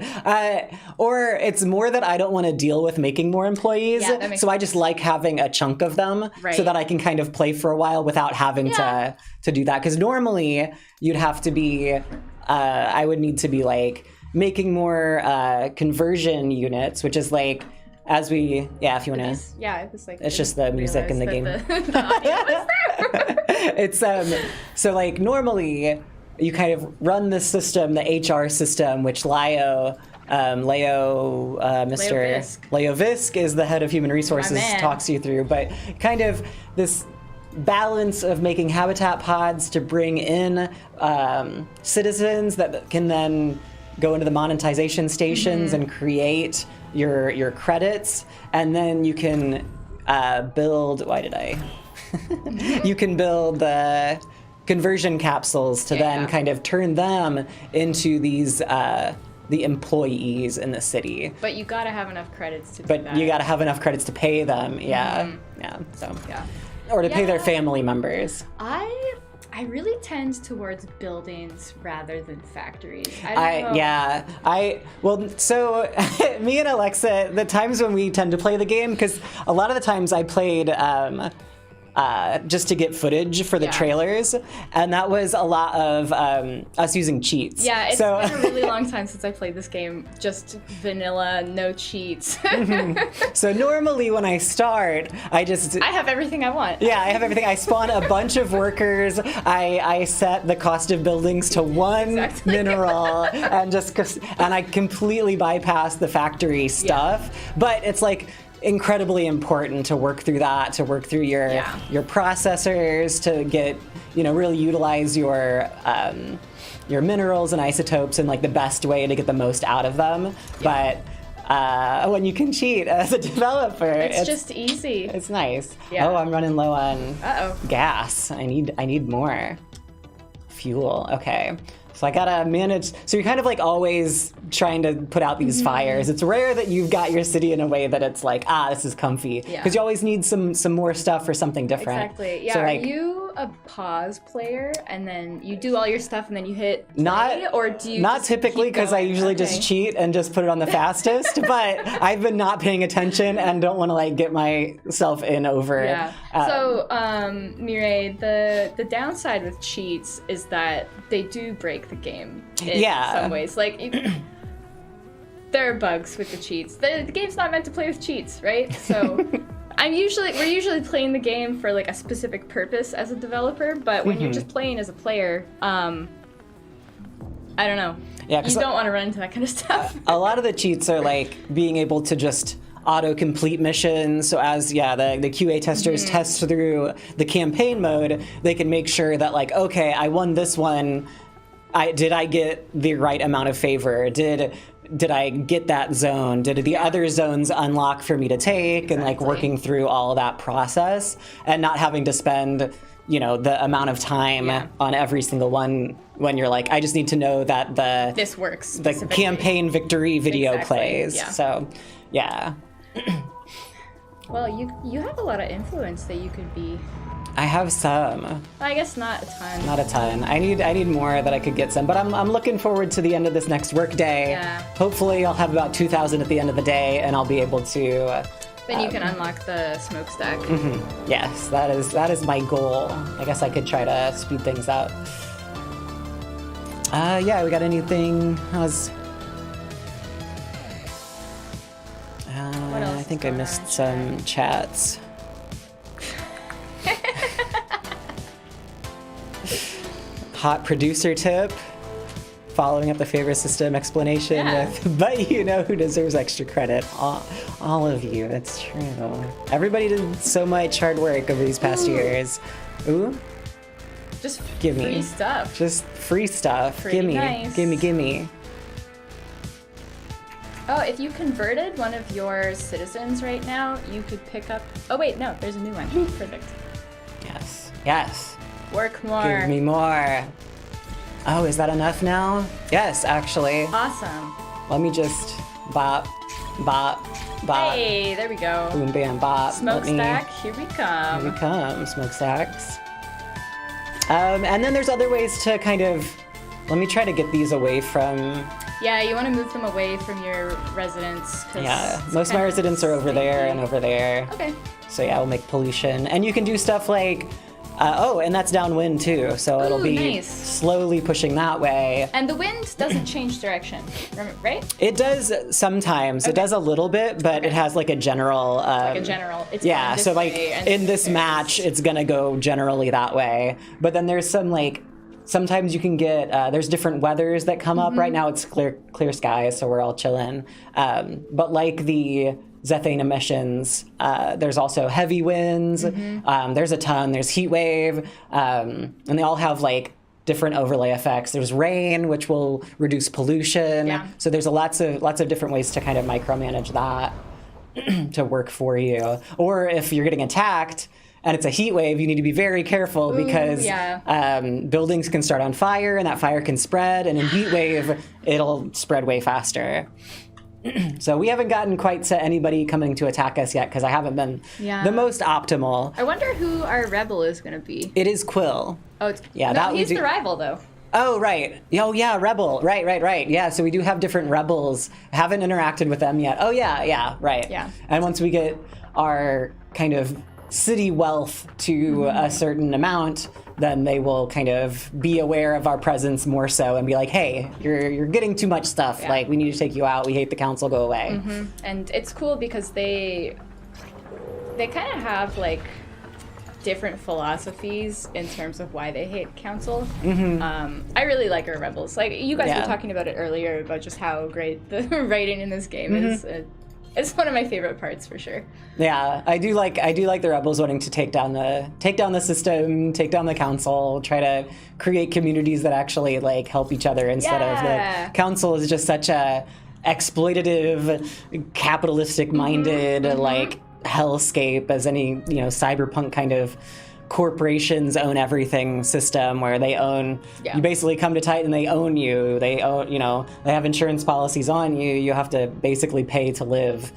Or it's more that I don't want to deal with making more employees. Yeah, that makes so I just like having a chunk of them so Right. that I can kind of play for a while without having Yeah. to do that. Because normally you'd have to be, I would need to be like making more conversion units, which is like, as we, if you want to. Yeah, it was like. It's just the music in the game. The audio was there. It's so like normally you kind of run this system, the HR system, which Mr. Leo Visk is the head of human resources, man. talks you through, but kind of this balance of making habitat pods to bring in citizens that can then go into the monetization stations and create your credits, and then you can build. You can build conversion capsules to then Yeah. kind of turn them into these the employees in the city. But you gotta have enough credits to do But that. you got to have enough credits to pay them. Yeah, yeah. So Yeah. or to pay their Yeah. family members. I really tend towards buildings rather than factories. I don't know. Well, so me and Alexa, the times when we tend to play the game, because a lot of the times I played just to get footage for the Yeah. trailers, and that was a lot of us using cheats. Yeah, it's so, been a really long time since I played this game. Just vanilla, no cheats. so normally when I start, I have everything I want. Yeah, I have everything. I spawn a bunch of workers. I set the cost of buildings to one Exactly. mineral, and I completely bypass the factory stuff. But it's like incredibly important to work through that, to work through your processors, to get really utilize your minerals and isotopes in like the best way to get the most out of them. But when you can cheat as a developer, It's just easy. it's nice. Yeah. Oh, I'm running low on Uh-oh. gas. I need more fuel. Okay. So I gotta manage. So you're kind of like always trying to put out these fires. It's rare that you've got your city in a way that it's like, this is comfy. Yeah. Because you always need some more stuff for something different. Exactly. Yeah. So Are like, you a pause player and then you do all your stuff and then you hit play, Not- or do you not just typically, keep because I going? usually Okay. just cheat and just put it on the fastest. But I've been not paying attention and don't want to like get myself in over. Yeah. So, Mireille, the downside with cheats is that they do break the game in Yeah. some ways. Like, there are bugs with the cheats. The game's not meant to play with cheats, right? So, we're usually playing the game for like a specific purpose as a developer, but when you're just playing as a player, I don't know. Yeah, You 'cause don't want to run into that kind of stuff. a lot of the cheats are like being able to just auto-complete missions. So as the QA testers test through the campaign mode, they can make sure that like, okay, I won this one. Did I get the right amount of favor? Did I get that zone? Did the other zones unlock for me to take? And like Exactly. working through all of that process and not having to spend the amount of time on every single one when you're like, I just need to know that This works. the specifically. campaign victory video Exactly, plays. yeah. So, yeah. Well, you have a lot of influence that you could be. I have some, I guess not a ton. not a ton. I need more that I could get some, but I'm looking forward to the end of this next work day. Yeah. Hopefully, I'll have about 2,000 at the end of the day, and I'll be able to. Then you can unlock the smokestack. Yes, that is my goal. I guess I could try to speed things up. Yeah, we got anything? What else I think is I going missed on? some chats. Hot producer tip. Following up the favor system explanation Yeah. with, but you know who deserves extra credit? All of you. It's true. Everybody did so much hard work over these past years. Ooh, Just Give me. free stuff. just free stuff. Pretty Gimme, nice. gimme. Oh, if you converted one of your citizens right now, you could pick up. Oh wait, no, there's a new one. Perfect. Yes. Work more. Give me more. Oh, is that enough now? Yes, actually. Awesome. Let me just bop. Hey, there we go. Boom, bam, bop. Let me- Smokestack, here we Here we come. come, smokestacks. And then there's other ways to kind of. Let me try to get these away from. Yeah, you want to move them away from your residents. 'Cause Yeah, it's most of my kind residents are over there and stinky. over there. Okay. So yeah, we'll make pollution. And you can do stuff like. And that's downwind too. So it'll Ooh, be nice. slowly pushing that way. And the wind doesn't change direction, right? It does sometimes. It does a little bit, but it has like a general. Like a general. It's Yeah, going this so like way and in this there's- match, it's gonna go generally that way. But then there's some like sometimes you can get there's different weathers that come up. Right now it's clear skies, so we're all chilling. But like the Zethane emissions, there's also heavy winds. There's a ton. There's heat wave, and they all have like different overlay effects. There's rain, which will reduce pollution. Yeah. So there's lots of different ways to kind of micromanage that to work for you. Or if you're getting attacked and it's a heat wave, you need to be very careful because buildings can start on fire, and that fire can spread, and in heat wave, it'll spread way faster. So we haven't gotten quite to anybody coming to attack us yet because I haven't been the most optimal. I wonder who our rebel is going to be. It is Quill. Oh, it's, Yeah, no, that he's would be- the rival, though. Oh, right. Oh, yeah, Rebel. Right. Yeah, so we do have different rebels. Haven't interacted with them yet. Oh, yeah, right. Yeah. And once we get our kind of city wealth to a certain amount, then they will kind of be aware of our presence more so and be like, hey, you're getting too much stuff. Yeah. Like, we need to take you out. We hate the council. Go away. And it's cool because they kind of have, like, different philosophies in terms of why they hate council. I really like our rebels. Like, you guys were talking about it earlier about just how great the writing in this game is. It's one of my favorite parts for sure. Yeah, I do like the rebels wanting to take down the system, take down the council, try to create communities that actually like help each other instead of the council is just such a exploitative, capitalistic minded like hellscape as any, cyberpunk kind of corporations own everything system where they own you basically come to Titan, they own you, they own, they have insurance policies on you, you have to basically pay to live.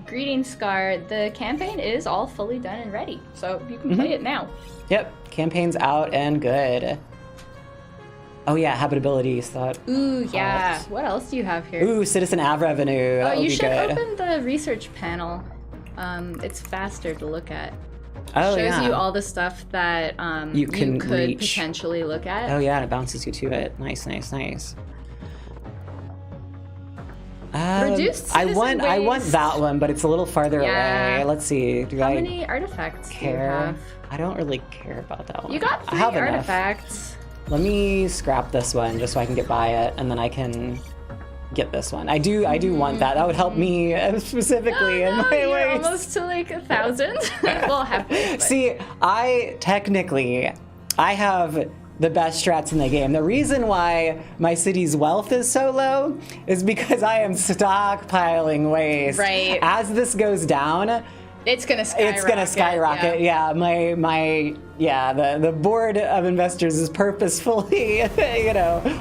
Greetings, Scar. The campaign is all fully done and ready, so you can play it now. Yep, campaign's out and good. Oh yeah, habitability thought. Ooh, yeah. What else do you have here? Ooh, citizen av revenue. That would you be should good. open the research panel. It's faster to look at. Oh, Shows yeah. you all the stuff that You you can could reach. potentially look at. Oh yeah, and it bounces you to it. Nice. Reduced I citizen want waste. that one, but it's a little farther Yeah. away. Let's see. Do How I many artifacts do you care? have? I don't really care about that one. You got I 3 have enough. artifacts. Let me scrap this one just so I can get by it, and then I can get this one. I do want that. That would help me specifically in my You're ways. almost to like 1,000. Well, halfway. But. See, I have the best strats in the game. The reason why my city's wealth is so low is because I am stockpiling waste. Right. As this goes down, It's gonna skyrocket. it's gonna skyrocket. Yeah, the board of investors is purposefully,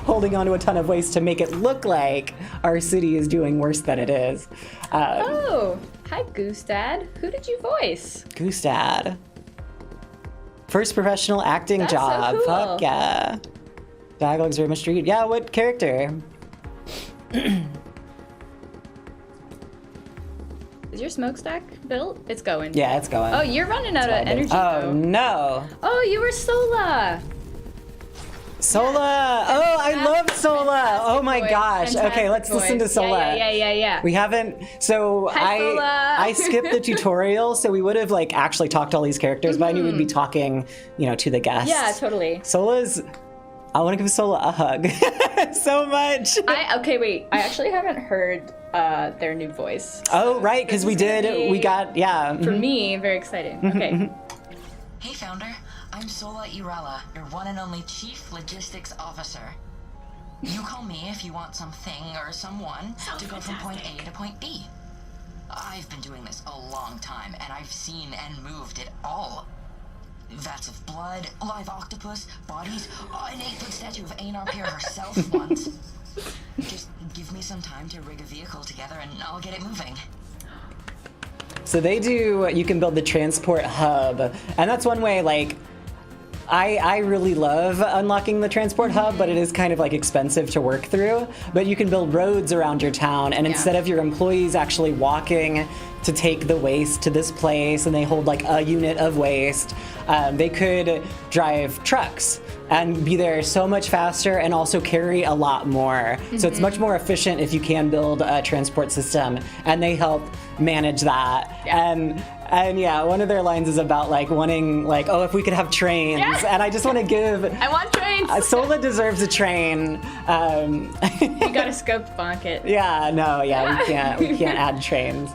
holding onto a ton of waste to make it look like our city is doing worse than it is. Oh, hi, Goose Dad. Who did you voice? Goose Dad. First professional acting That's so job. cool. Fuck yeah. Dialogue's very much read. Yeah, what character? Is your smokestack built? It's going. Yeah, it's going. Oh, you're running out of energy. Oh though. no. Oh, you were Sola. Sola! Oh, I love Sola! Oh my voice, gosh. Okay, fantastic let's listen to voice. Sola. Yeah. We haven't. So Hi, Sola. I skipped the tutorial, so we would have like actually talked to all these characters, but I knew we'd be talking, to the guests. Yeah, totally. Sola's. I want to give Sola a hug so much. Wait. I actually haven't heard their new voice. Oh right, because we is gonna did. be- We got For me, very exciting. Okay. Hey, Founder. I'm Sola Irala, your one and only Chief Logistics Officer. You call me if you want something or someone to go from point A to point B. I've been doing this a long time, and I've seen and moved it all. Vats of blood, live octopus, bodies, an 8-foot statue of Einar Peer herself once. Just give me some time to rig a vehicle together and I'll get it moving. So you can build the transport hub, and that's one way, like, I really love unlocking the transport hub, but it is kind of like expensive to work through. But you can build roads around your town, and instead of your employees actually walking to take the waste to this place, and they hold like a unit of waste, they could drive trucks and be there so much faster and also carry a lot more. So it's much more efficient if you can build a transport system, and they help manage that. And yeah, one of their lines is about like wanting like, oh, if we could have trains. Yeah. And I just want to give I want trains. Sola deserves a train. You gotta scope bonk it. we can't add trains.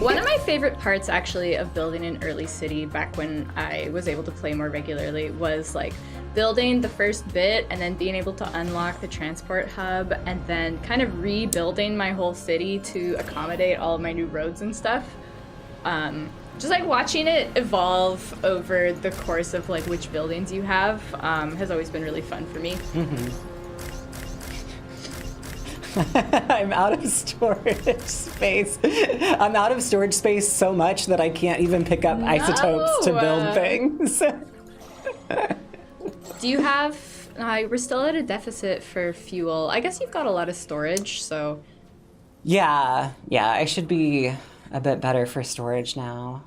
One of my favorite parts actually of building an early city back when I was able to play more regularly was like building the first bit and then being able to unlock the transport hub and then kind of rebuilding my whole city to accommodate all of my new roads and stuff. just like watching it evolve over the course of like which buildings you have has always been really fun for me. I'm out of storage space. I'm out of storage space so much that I can't even pick up isotopes to build things. Do you have... we're still at a deficit for fuel. I guess you've got a lot of storage, so... Yeah, I should be a bit better for storage now.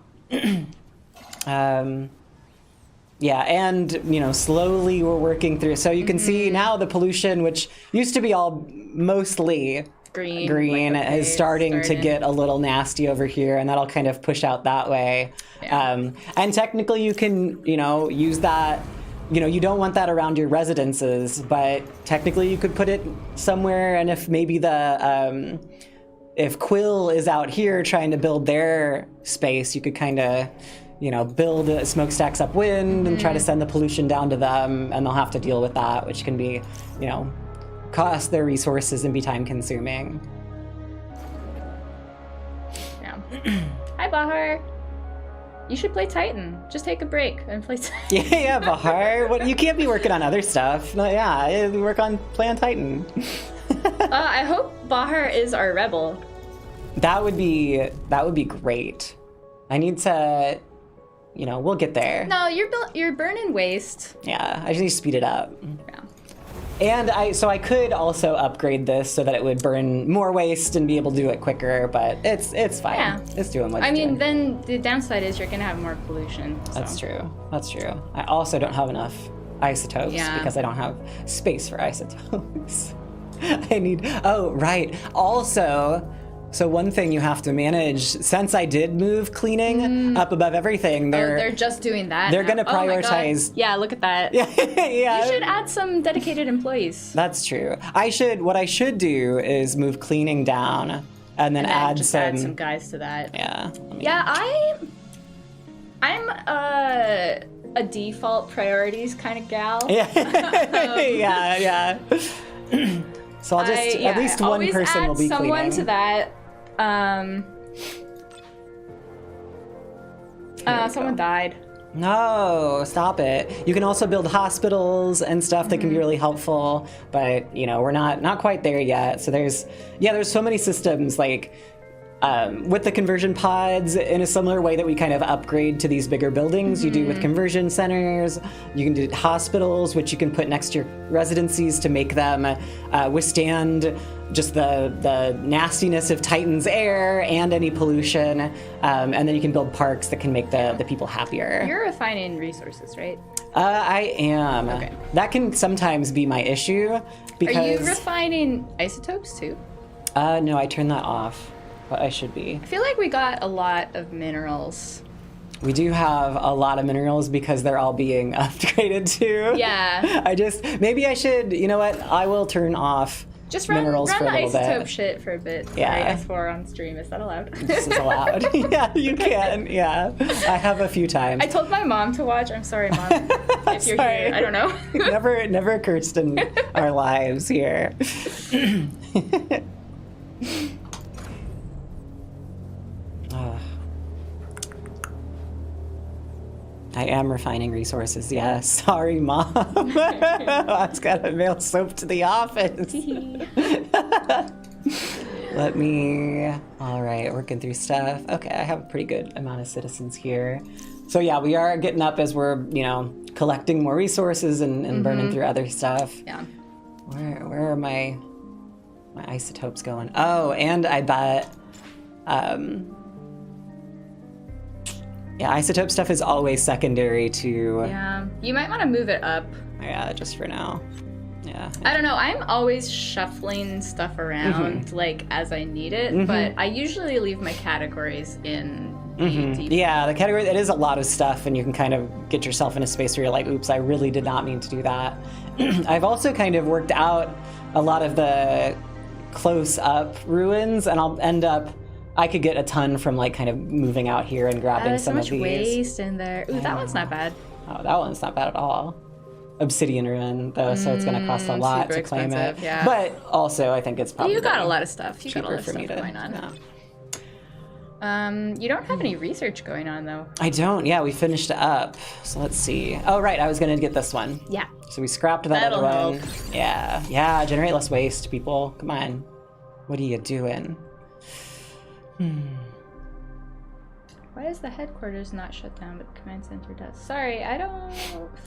Yeah, and, you know, slowly we're working through. So you can see now the pollution, which used to be all mostly green like, is starting to get a little nasty over here, and that'll kind of push out that way. Yeah. And technically you can, you know, use that. You know, you don't want that around your residences, but technically you could put it somewhere, and if maybe the... if Quill is out here trying to build their space, you could kind of, you know, build smokestacks upwind and try to send the pollution down to them, and they'll have to deal with that, which can be, you know, cost their resources and be time consuming. Yeah. Hi, Bahar. You should play Titan. Just take a break and play Titan. Yeah, Bahar. What, you can't be working on other stuff. No, yeah, play on Titan. I hope Bahar is our rebel. That would be great. I need to, you know, we'll get there. No, you're burning waste. Yeah, I just need to speed it up. Yeah. And I could also upgrade this so that it would burn more waste and be able to do it quicker, but it's fine. Yeah. It's doing what it's I mean, doing. then the downside is you're gonna have more pollution. So. That's true. I also don't have enough isotopes because I don't have space for isotopes. I need, oh, right. Also, so one thing you have to manage, since I did move cleaning up above everything, they're just doing that. They're now. going to prioritize. Yeah, look at that. Yeah. You should add some dedicated employees. That's true. What I should do is move cleaning down and then add some guys to that. Yeah. I'm a default priorities kind of gal. Yeah. Yeah. So I'll just, at least one person will be cleaning. Someone to that. Someone died. No, stop it. You can also build hospitals and stuff that can be really helpful, but you know, we're not quite there yet. So there's so many systems like with the conversion pods in a similar way that we kind of upgrade to these bigger buildings. You do with conversion centers. You can do hospitals, which you can put next to your residencies to make them withstand just the nastiness of Titan's air and any pollution. And then you can build parks that can make the people happier. You're refining resources, right? I am. Okay. That can sometimes be my issue because... Are you refining isotopes too? No, I turned that off. But I should be. I feel like we got a lot of minerals. We do have a lot of minerals because they're all being upgraded too. Yeah. Maybe I should, you know what? I will turn off just run minerals for a little isotope bit. shit for a bit. Yeah. Sorry, S4 on stream. Is that allowed? This is allowed. Yeah, you can. Yeah. I have a few times. I told my mom to watch. I'm sorry, Mom. If you're Sorry. here. I don't know. never occurs in our lives here. I am refining resources, yes. Sorry, Mom. I was gotta mail soap to the office. All right, working through stuff. Okay, I have a pretty good amount of citizens here. So yeah, we are getting up as we're, you know, collecting more resources and burning through other stuff. Yeah. Where are my isotopes going? Oh, and I bet, yeah, isotope stuff is always secondary to... Yeah, you might want to move it up. Yeah, just for now. Yeah. I don't know, I'm always shuffling stuff around, like, as I need it, but I usually leave my categories in the Yeah, the category, it is a lot of stuff, and you can kind of get yourself in a space where you're like, oops, I really did not mean to do that. I've also kind of worked out a lot of the close-up ruins, and I'll end up... I could get a ton from like kind of moving out here and grabbing some of these. There's so much waste in there. Ooh, that one's not bad. Oh, that one's not bad at all. Obsidian ruin, though, so it's going to cost a lot to claim it. Yeah. But also, I think it's probably... You got a lot of stuff. You got a lot of for stuff me to, going on. Yeah. You don't have any research going on, though. I don't. Yeah, we finished up. So let's see. Oh, right. I was going to get this one. Yeah. So we scrapped that That'll other one. help. Yeah. Generate less waste, people. Come on. What are you doing? Why is the headquarters not shut down, but the command center does? Sorry, I don't.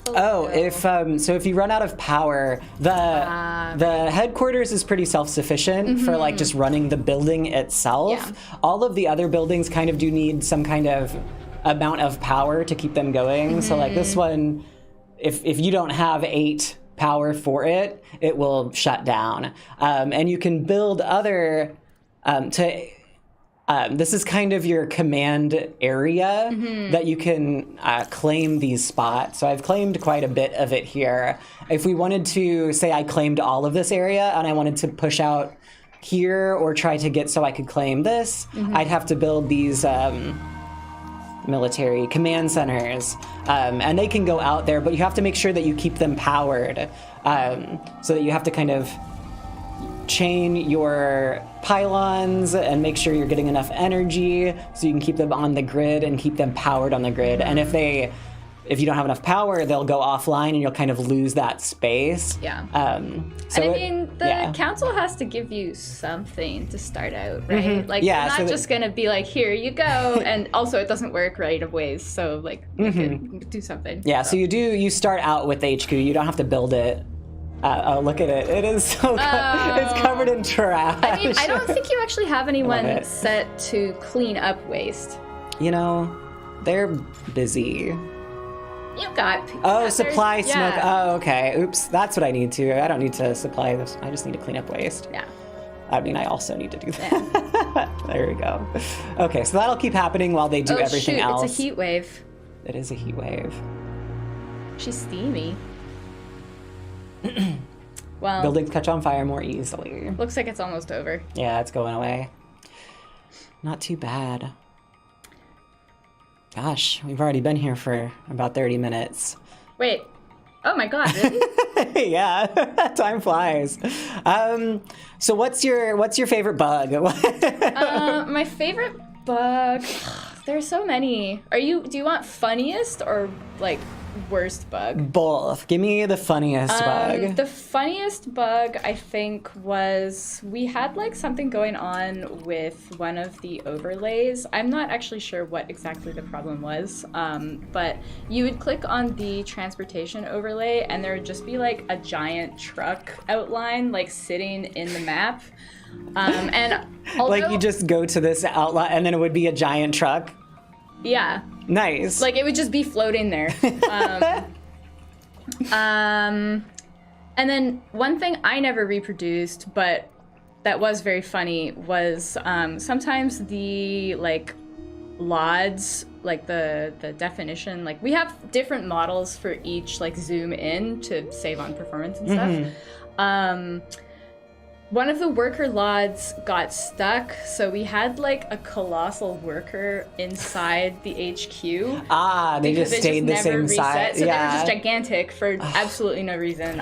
Oh, know. if you run out of power, the headquarters is pretty self-sufficient for like just running the building itself. Yeah. All of the other buildings kind of do need some kind of amount of power to keep them going. So like this one, if you don't have 8 power for it, it will shut down. And you can build other this is kind of your command area that you can claim these spots. So I've claimed quite a bit of it here. If we wanted to say I claimed all of this area and I wanted to push out here or try to get so I could claim this, I'd have to build these military command centers. And they can go out there, but you have to make sure that you keep them powered. So that you have to kind of chain your pylons and make sure you're getting enough energy so you can keep them on the grid and keep them powered on the grid. And if you don't have enough power, they'll go offline and you'll kind of lose that space. Yeah. So and I mean, the council has to give you something to start out, right? Like, Yeah, they're so not just going to be like, here you go. And also, it doesn't work right of ways. So, like, you can do something. Yeah, so you start out with HQ. You don't have to build it. Oh, look at it. It is so it's covered in trash. I mean, I don't think you actually have anyone it. set to clean up waste. You know, they're busy. You've got. Oh, supply smoke. Yeah. Oh, okay. Oops, that's what I need to. I don't need to supply this. I just need to clean up waste. Yeah. I mean, I also need to do that. There we go. Okay, so that'll keep happening while they do everything shoot, else. It's a heat wave. It is a heat wave. She's steamy. Well, Buildings catch on fire more easily. looks like it's almost over. Yeah, it's going away. Not too bad. Gosh, we've already been here for about 30 minutes. Wait. Oh my god, really? Yeah, time flies. So what's your favorite bug? My favorite bug. There's so many. Do you want funniest or like worst bug? Both. Give me the funniest bug. The funniest bug, I think, was we had like something going on with one of the overlays. I'm not actually sure what exactly the problem was, but you would click on the transportation overlay and there would just be like a giant truck outline like sitting in the map. And although, Like you just go to this outlet and then it would be a giant truck. yeah. Nice. Like it would just be floating there. And then one thing I never reproduced, but that was very funny, was sometimes the like LODs, like the definition, like we have different models for each like zoom in to save on performance and stuff. One of the worker LODs got stuck, so we had like a colossal worker inside the HQ. They Because just it stayed the never same reset. size. So Yeah. they were just gigantic for absolutely no reason.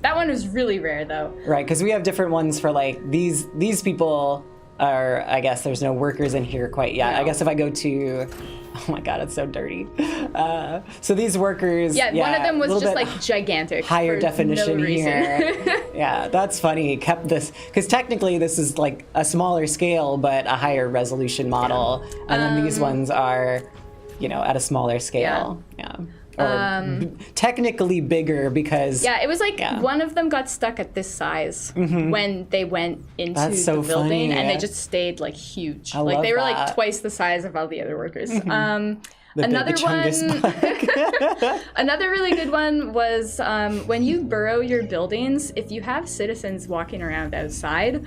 That one was really rare though. Right, because we have different ones for like these people are, I guess there's no workers in here quite yet. No. I guess if I go to, oh my god, it's so dirty. So these workers, Yeah, one of them was a little just bit like gigantic. higher for definition no reason. here. Yeah, that's funny. Kept this because technically this is like a smaller scale but a higher resolution model, and then these ones are, at a smaller scale. Yeah. Or technically bigger because Yeah, it was like Yeah. one of them got stuck at this size when they went into That's so the building, funny. and they just stayed like huge. I Like love they were that. like twice the size of all the other workers. the Another Chungus one. bug. Another really good one was when you burrow your buildings, if you have citizens walking around outside,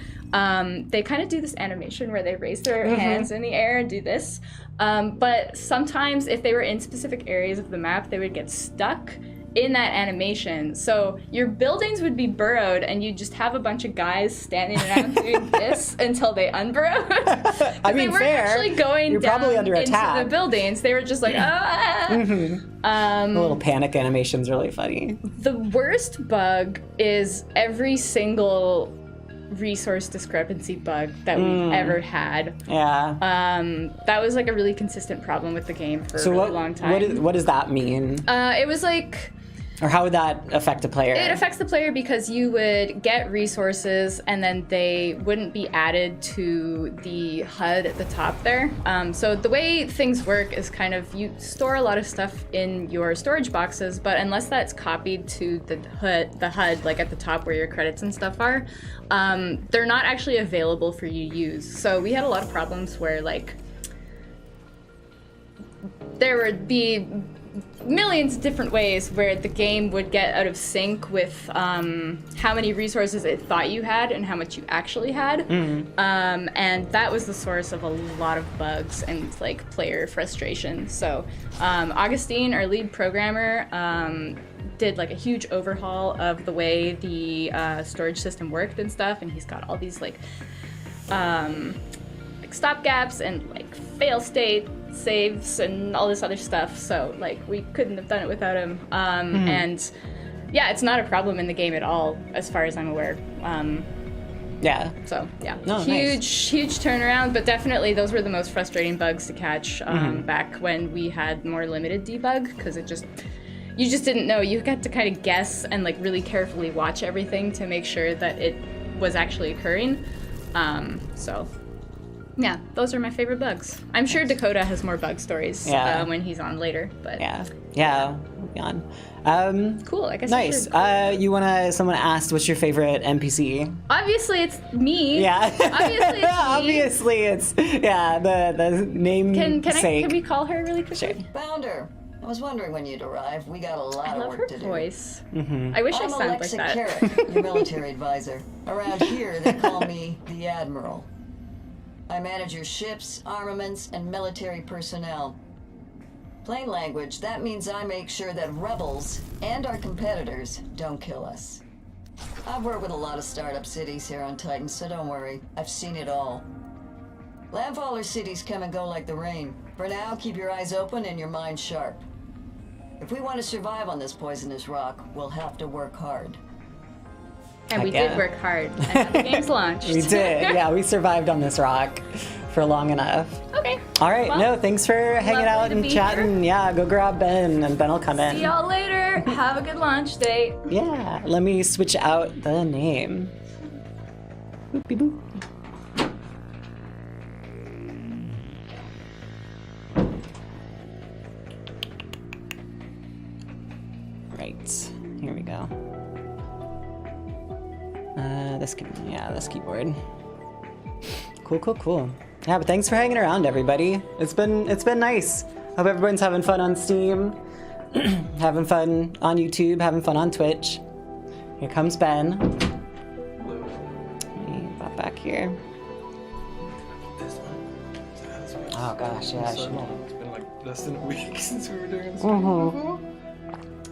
they kind of do this animation where they raise their hands in the air and do this. But sometimes if they were in specific areas of the map, they would get stuck in that animation. So your buildings would be burrowed and you'd just have a bunch of guys standing around doing this until they unburrowed. I mean, they weren't fair. actually going You're down probably under into attack. the buildings. They were just like, ah. The little panic animation's really funny. The worst bug is every single resource discrepancy bug that we've ever had. Yeah. That was like a really consistent problem with the game for So a really long time. what does that mean? It was like, Or how would that affect a player? it affects the player because you would get resources and then they wouldn't be added to the HUD at the top there. So the way things work is kind of you store a lot of stuff in your storage boxes, but unless that's copied to the HUD like at the top where your credits and stuff are, they're not actually available for you to use. So we had a lot of problems where like there would be millions of different ways where the game would get out of sync with how many resources it thought you had and how much you actually had. And that was the source of a lot of bugs and like player frustration. So Augustine, our lead programmer, did like a huge overhaul of the way the storage system worked and stuff, and he's got all these like stop gaps and like fail state saves and all this other stuff, so like we couldn't have done it without him. And yeah, it's not a problem in the game at all as far as I'm aware. Yeah. So yeah, No, huge turnaround, but definitely those were the most frustrating bugs to catch back when we had more limited debug, because you just didn't know. You got to kind of guess and like really carefully watch everything to make sure that it was actually occurring. So yeah, those are my favorite bugs. I'm sure Dakota has more bug stories when he's on later, but Yeah. On. Cool. I guess Nice. Someone asked, what's your favorite NPC? Obviously, it's me. Yeah. Obviously, it's me. Obviously, it's the name. Can we call her really quickly? Sure. Founder, I was wondering when you'd arrive. We got a lot I of love work her to do. voice. I wish I I'm sounded like Alexa that. Carrick, your military advisor. Around here, they call me the Admiral. I manage your ships, armaments, and military personnel. Plain language, that means I make sure that rebels and our competitors don't kill us. I've worked with a lot of startup cities here on Titan, so don't worry. I've seen it all. Landfaller cities come and go like the rain. For now, keep your eyes open and your mind sharp. If we want to survive on this poisonous rock, we'll have to work hard. And we Heck yeah. did work hard. And now the game's launched. We did. Yeah, we survived on this rock for long enough. Okay. All right. Well, No, thanks for hanging lovely out to and be chatting. Yeah, go grab Ben, and Ben will come in. See y'all later. Have a good launch day. Yeah. Let me switch out the name. Boopy boop. Right. Here we go. This keyboard. Cool. Yeah, but thanks for hanging around, everybody. It's been nice. Hope everyone's having fun on Steam, having fun on YouTube, having fun on Twitch. Here comes Ben. Let me pop back here. Oh gosh, yeah. It's been like less than a week since we were doing this Mm-hmm. before.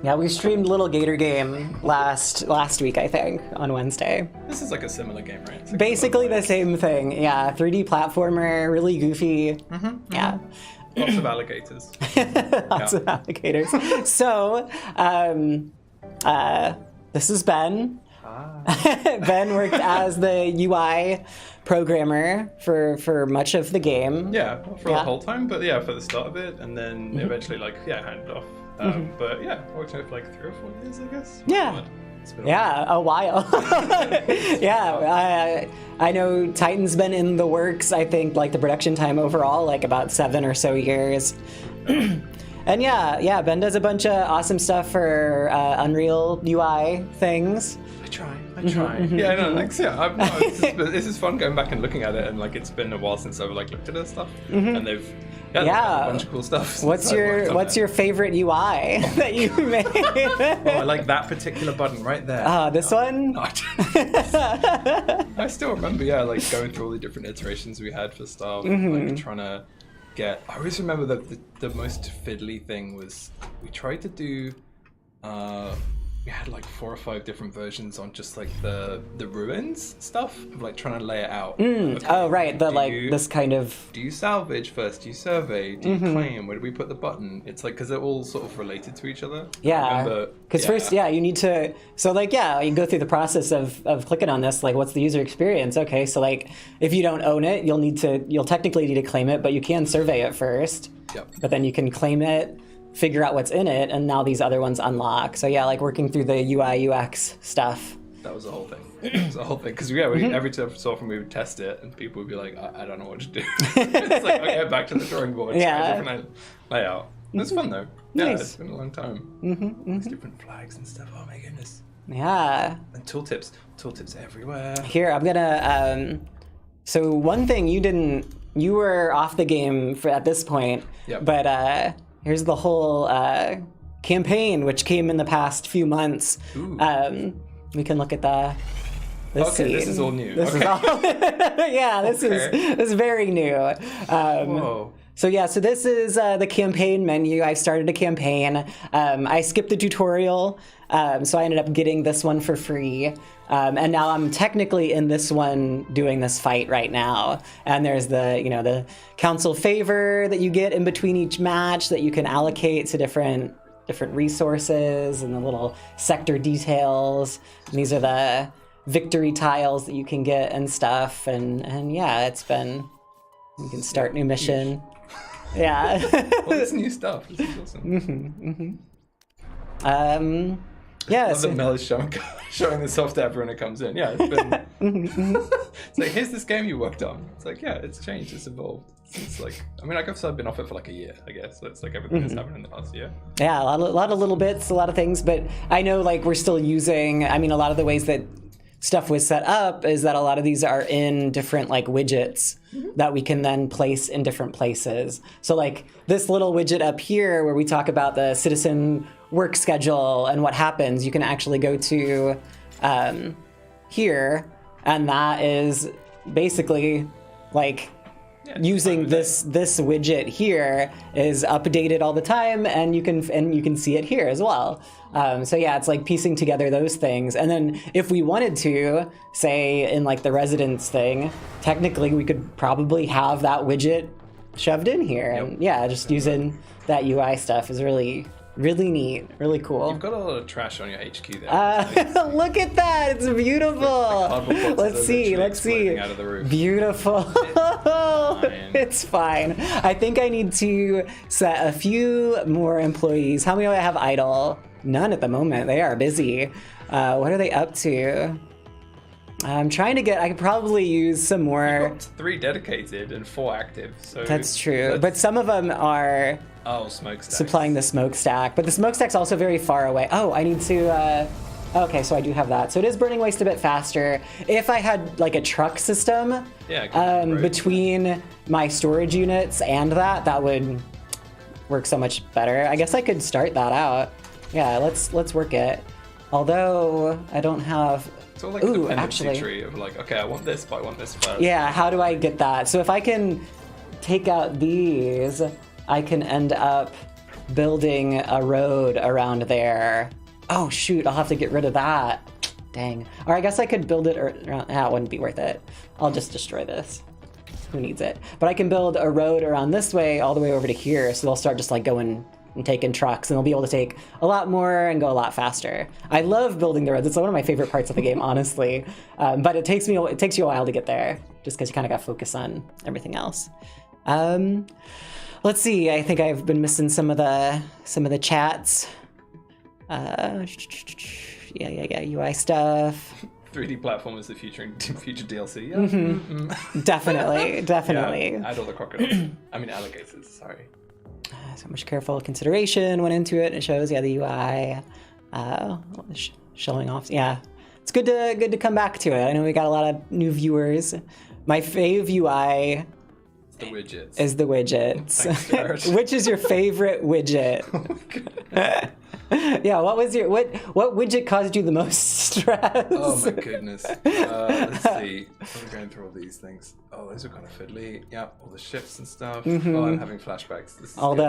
Yeah, we streamed Little Gator Game last week, I think, on Wednesday. This is like a similar game, right? It's like Basically the same thing. Yeah, 3D platformer, really goofy. Yeah. lots of alligators. Lots of alligators. So, this is Ben. Ben worked as the UI programmer for much of the game. Yeah, not for Yeah. the whole time, but yeah, for the start of it, and then eventually, handed off. But yeah, worked on it for like 3 or 4 years, I guess. Yeah. God, it's been a Yeah, a while. Yeah, I know Titan's been in the works, I think, like the production time overall, like about 7 or so years. And yeah, Ben does a bunch of awesome stuff for Unreal UI things. I try. Yeah, no, thanks. Yeah, this is fun going back and looking at it, and like it's been a while since I've like looked at their stuff, and they've done a bunch of cool stuff. since What's I worked on your it. favorite UI that you made? Oh, I like that particular button right there. This one? I still remember, like going through all the different iterations we had for stuff, like trying to get. I always remember that the most fiddly thing was we tried to do. we had like 4 or 5 different versions on just like the ruins stuff, of like trying to lay it out. Okay, Oh, right. This kind of. Do you salvage first? Do you survey? Do you claim? Where do we put the button? It's like, because they're all sort of related to each other. Yeah. Because first, you need to. So, like, you go through the process of clicking on this. Like, what's the user experience? Okay, so like, if you don't own it, you'll technically need to claim it, but you can survey it first. Yep. But then you can claim it, figure out what's in it, and now these other ones unlock. So like working through the UI UX stuff. That was the whole thing. It was the whole thing. Because every time so often we would test it, and people would be like, I don't know what to do. It's like, okay, back to the drawing board. Try a different layout. It's fun though. Yeah, Nice. it's been a long time. There's different flags and stuff. Oh my goodness. Yeah. And tooltips everywhere. Here, I'm gonna. So one thing you were off the game at this point. Yep. But here's the whole campaign, which came in the past few months. We can look at this scene. This is all new. This is all. This is very new. Whoa. So this is the campaign menu. I started a campaign. I skipped the tutorial, so I ended up getting this one for free. And now I'm technically in this one doing this fight right now. And there's the council favor that you get in between each match that you can allocate to different resources and the little sector details. And these are the victory tiles that you can get and stuff. And it's been, you can start new mission. Yeah. Well, this new stuff. This is awesome. Yeah. Love that Mel is showing this off to everyone that comes in. Yeah, it's been. It's like, here's this game you worked on. It's like, it's changed, it's evolved. It's like, I mean, I've been off it for like a year, I guess. So it's like everything that's happened in the past year. Yeah, a lot of little bits, a lot of things, but I know like we're still using. I mean, a lot of the ways that stuff was set up is that a lot of these are in different like widgets that we can then place in different places. So like this little widget up here where we talk about the citizen work schedule and what happens, you can actually go to here, and that is basically like using this widget here is updated all the time, and you can see it here as well. It's like piecing together those things. And then if we wanted to, say in like the residence thing, technically we could probably have that widget shoved in here. And just using that UI stuff is really neat, really cool. You've got a lot of trash on your HQ there. Look at that, it's beautiful. Let's see. Out of the roof. Beautiful. It's fine. I think I need to set a few more employees. How many do I have idle? None at the moment. They are busy. What are they up to? I'm trying to get. I could probably use some more. You've got 3 dedicated and 4 active. So that's true. But some of them are. Smokestack. Supplying the smokestack, but the smokestack's also very far away. Oh, I need to. Okay, so I do have that. So it is burning waste a bit faster. If I had like a truck system between my storage units and that would work so much better. I guess I could start that out. Yeah, let's work it. Although I don't have. It's all like a dependency tree of like, okay, I want this, but I want this first. Yeah, how do I get that? So if I can take out these, I can end up building a road around there. Oh shoot, I'll have to get rid of that. Dang. Or I guess I could build it around, it wouldn't be worth it. I'll just destroy this. Who needs it? But I can build a road around this way all the way over to here, so they'll start just like going and taking trucks, and they'll be able to take a lot more and go a lot faster. I love building the roads. It's one of my favorite parts of the game, honestly. But it takes you a while to get there, just because you kind of got to focus on everything else. Let's see. I think I've been missing some of the chats. UI stuff. 3D platform is the future DLC. Yeah. Definitely. Yeah, add all the crocodiles. I mean alligators. Sorry. So much careful consideration went into it. It shows the UI showing off. Yeah, it's good to come back to it. I know we got a lot of new viewers. My fave UI The widgets. is the widgets. Thanks, Jared. Which is your favorite widget? Yeah, what widget caused you the most stress? Oh my goodness. Let's see. I'm going through all these things. Oh, those are kind of fiddly. Yeah, all the ships and stuff. Oh, I'm having flashbacks. This is all good.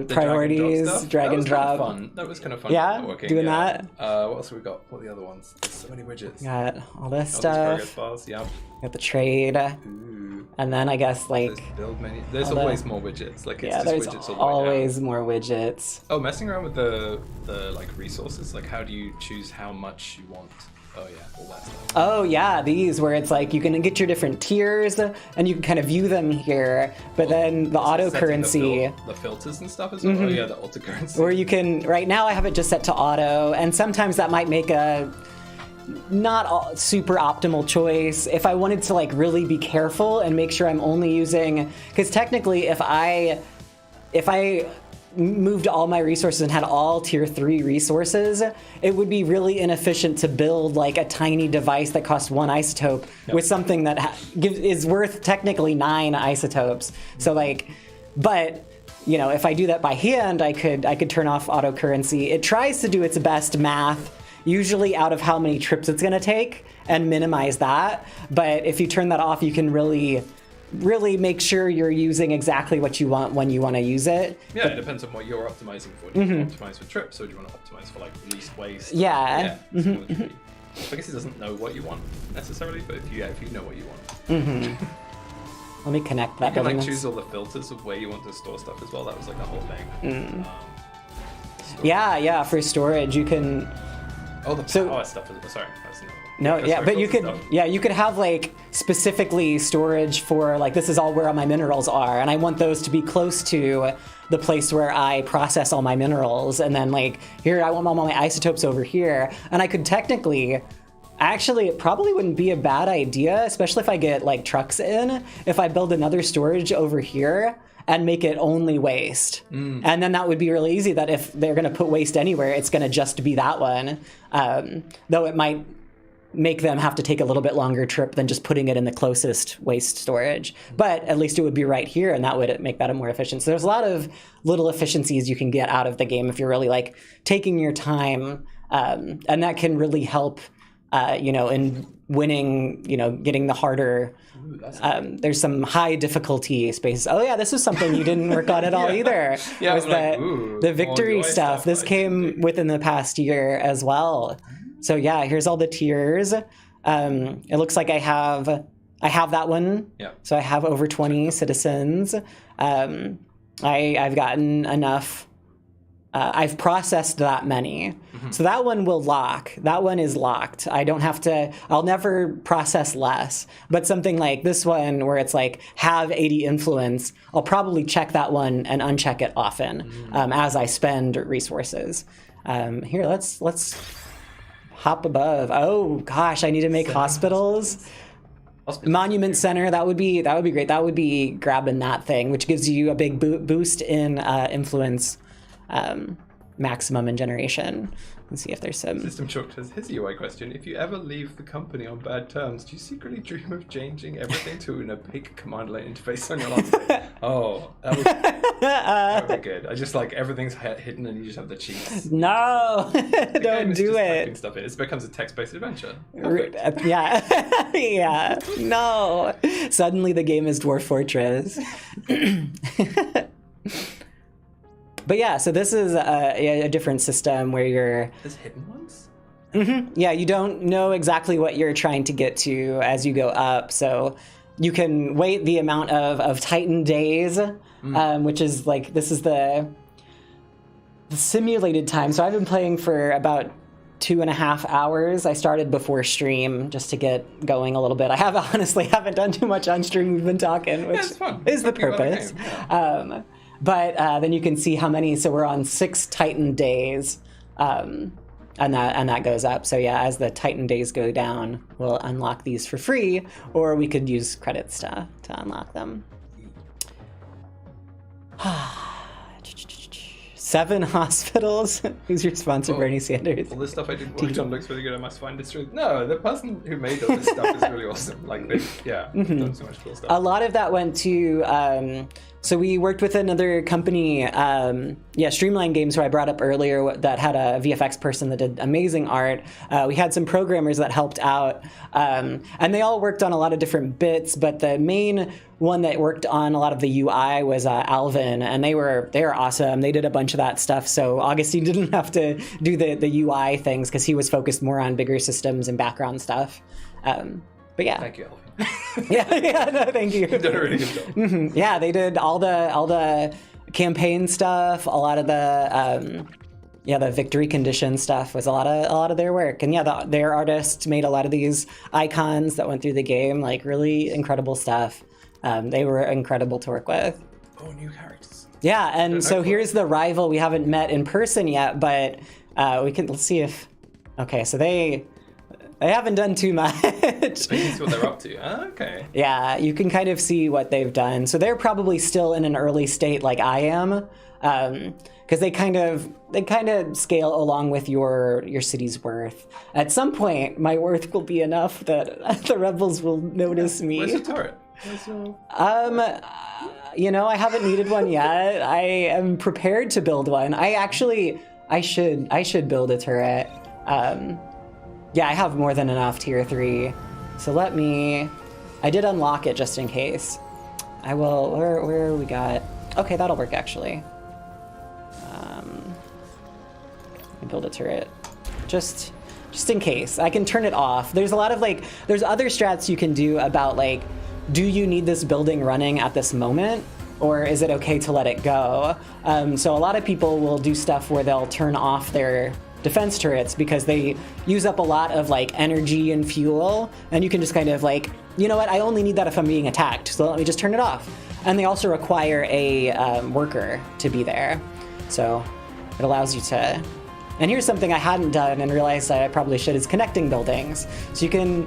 the priorities, drag and drop. That was kind of fun. Yeah, networking, doing yeah. that. What else have we got? What are the other ones? There's so many widgets. Got all this All these progress stuff. bars. Yeah. Got the trade, Ooh. and then I guess There's like build menu. There's all the- always more widgets. Like it's yeah, just there's widgets all the way down. always more widgets. Oh, messing around with the like resources. Like how do you choose how much you want? Oh yeah, all that stuff. Oh yeah, these where it's like you can get your different tiers and you can kind of view them here, but then the auto Setting currency. the filters and stuff as well. Oh yeah, the auto currency. Or you can, right now I have it just set to auto, and sometimes that might make a not super optimal choice. If I wanted to like really be careful and make sure I'm only using, because technically if I moved all my resources and had all tier 3 resources, it would be really inefficient to build like a tiny device that costs 1 isotope with something that is worth technically 9 isotopes. So like, but you know, if I do that by hand, I could turn off auto currency. It tries to do its best math, usually out of how many trips it's gonna take, and minimize that. But if you turn that off, you can really make sure you're using exactly what you want when you want to use it. Yeah, it depends on what you're optimizing for. Do you want to optimize for trips, or do you want to optimize for like least waste? Yeah. it's kind of tricky. I guess it doesn't know what you want necessarily, but if you know what you want, Let me connect that. you can like building. choose all the filters of where you want to store stuff as well. That was like a whole thing. Yeah, for storage you can. Oh, the So- power stuff. Sorry, that's another. No, yeah, sorry, but you filter could, stuff. you could have like specifically storage for like this is all where all my minerals are, and I want those to be close to the place where I process all my minerals, and then like here I want all my isotopes over here, and I could technically. Actually, it probably wouldn't be a bad idea, especially if I get like trucks in, if I build another storage over here and make it only waste. And then that would be really easy that if they're going to put waste anywhere, it's going to just be that one. Though it might make them have to take a little bit longer trip than just putting it in the closest waste storage. But at least it would be right here, and that would make that a more efficient. So there's a lot of little efficiencies you can get out of the game if you're really like taking your time, and that can really help in winning, getting the harder. There's some high difficulty spaces. Oh yeah, this is something you didn't work on at all either. Yeah, was I'm like, that ooh, the more victory UI stuff. stuff This I came didn't do. within the past year as well. So yeah, here's all the tiers. It looks like I have that one. Yeah. So I have over 20 citizens. I've gotten enough. I've processed that many. So that one will lock. That one is locked. I don't have to, I'll never process less. But something like this one where it's like have 80 influence, I'll probably check that one and uncheck it often as I spend resources. Here, let's hop above. Oh gosh, I need to make hospitals. Monument Center, that would be great. That would be grabbing that thing, which gives you a big boost in influence. Maximum in generation. Let's see if there's some. System Chalk says, here's a UI question. If you ever leave the company on bad terms, do you secretly dream of changing everything to an opaque command line interface on your last day? Oh, that would be good. I just like everything's hidden and you just have the cheats. No, The don't game is do just it. typing stuff in. It becomes a text-based adventure. Perfect. Yeah, yeah. No. Suddenly the game is Dwarf Fortress. But yeah, so this is a different system where you're. There's hidden ones? Yeah, you don't know exactly what you're trying to get to as you go up. So you can wait the amount of Titan days, which is like, this is the simulated time. So I've been playing for about 2.5 hours. I started before stream just to get going a little bit. I honestly haven't done too much on stream. We've been talking, which it's fun. is the Talking about the purpose. game, yeah. But then you can see how many. So we're on 6 Titan days, and that goes up. So yeah, as the Titan days go down, we'll unlock these for free, or we could use credits to unlock them. 7 hospitals. Who's your sponsor, Oh. Bernie Sanders? All this stuff I did work on looks really good. I must find this really... No, the person who made all this stuff is really awesome. Like, they've done so much cool stuff. A lot of that went to so we worked with another company, Streamline Games, who I brought up earlier, that had a VFX person that did amazing art. We had some programmers that helped out, and they all worked on a lot of different bits, but the main one that worked on a lot of the UI was Alvin, and they were awesome. They did a bunch of that stuff, so Augustine didn't have to do the UI things because he was focused more on bigger systems and background stuff. But yeah. Thank you, Alvin. No, thank you. You've done a really good job. Yeah, they did all the campaign stuff, a lot of the the victory condition stuff was a lot of their work. And yeah, their artists made a lot of these icons that went through the game, like really incredible stuff. They were incredible to work with. Oh, new characters. Yeah, and so here's the rival. We haven't met in person yet, but let's see if... Okay, so they haven't done too much. So you can see what they're up to. Ah, okay. Yeah, you can kind of see what they've done. So they're probably still in an early state like I am, because they kind of scale along with your city's worth. At some point, my worth will be enough that the rebels will notice me. Where's your turret? I haven't needed one yet. I am prepared to build one. I should build a turret. Yeah, I have more than enough tier 3. So I did unlock it just in case. I will, where we got? Okay, that'll work actually. Build a turret. Just in case. I can turn it off. There's a lot of there's other strats you can do about do you need this building running at this moment? Or is it okay to let it go? So a lot of people will do stuff where they'll turn off their defense turrets because they use up a lot of energy and fuel, and you can just kind of you know what, I only need that if I'm being attacked, so let me just turn it off. And they also require a worker to be there, so it allows you to... And here's something I hadn't done and realized that I probably should, is connecting buildings. So you can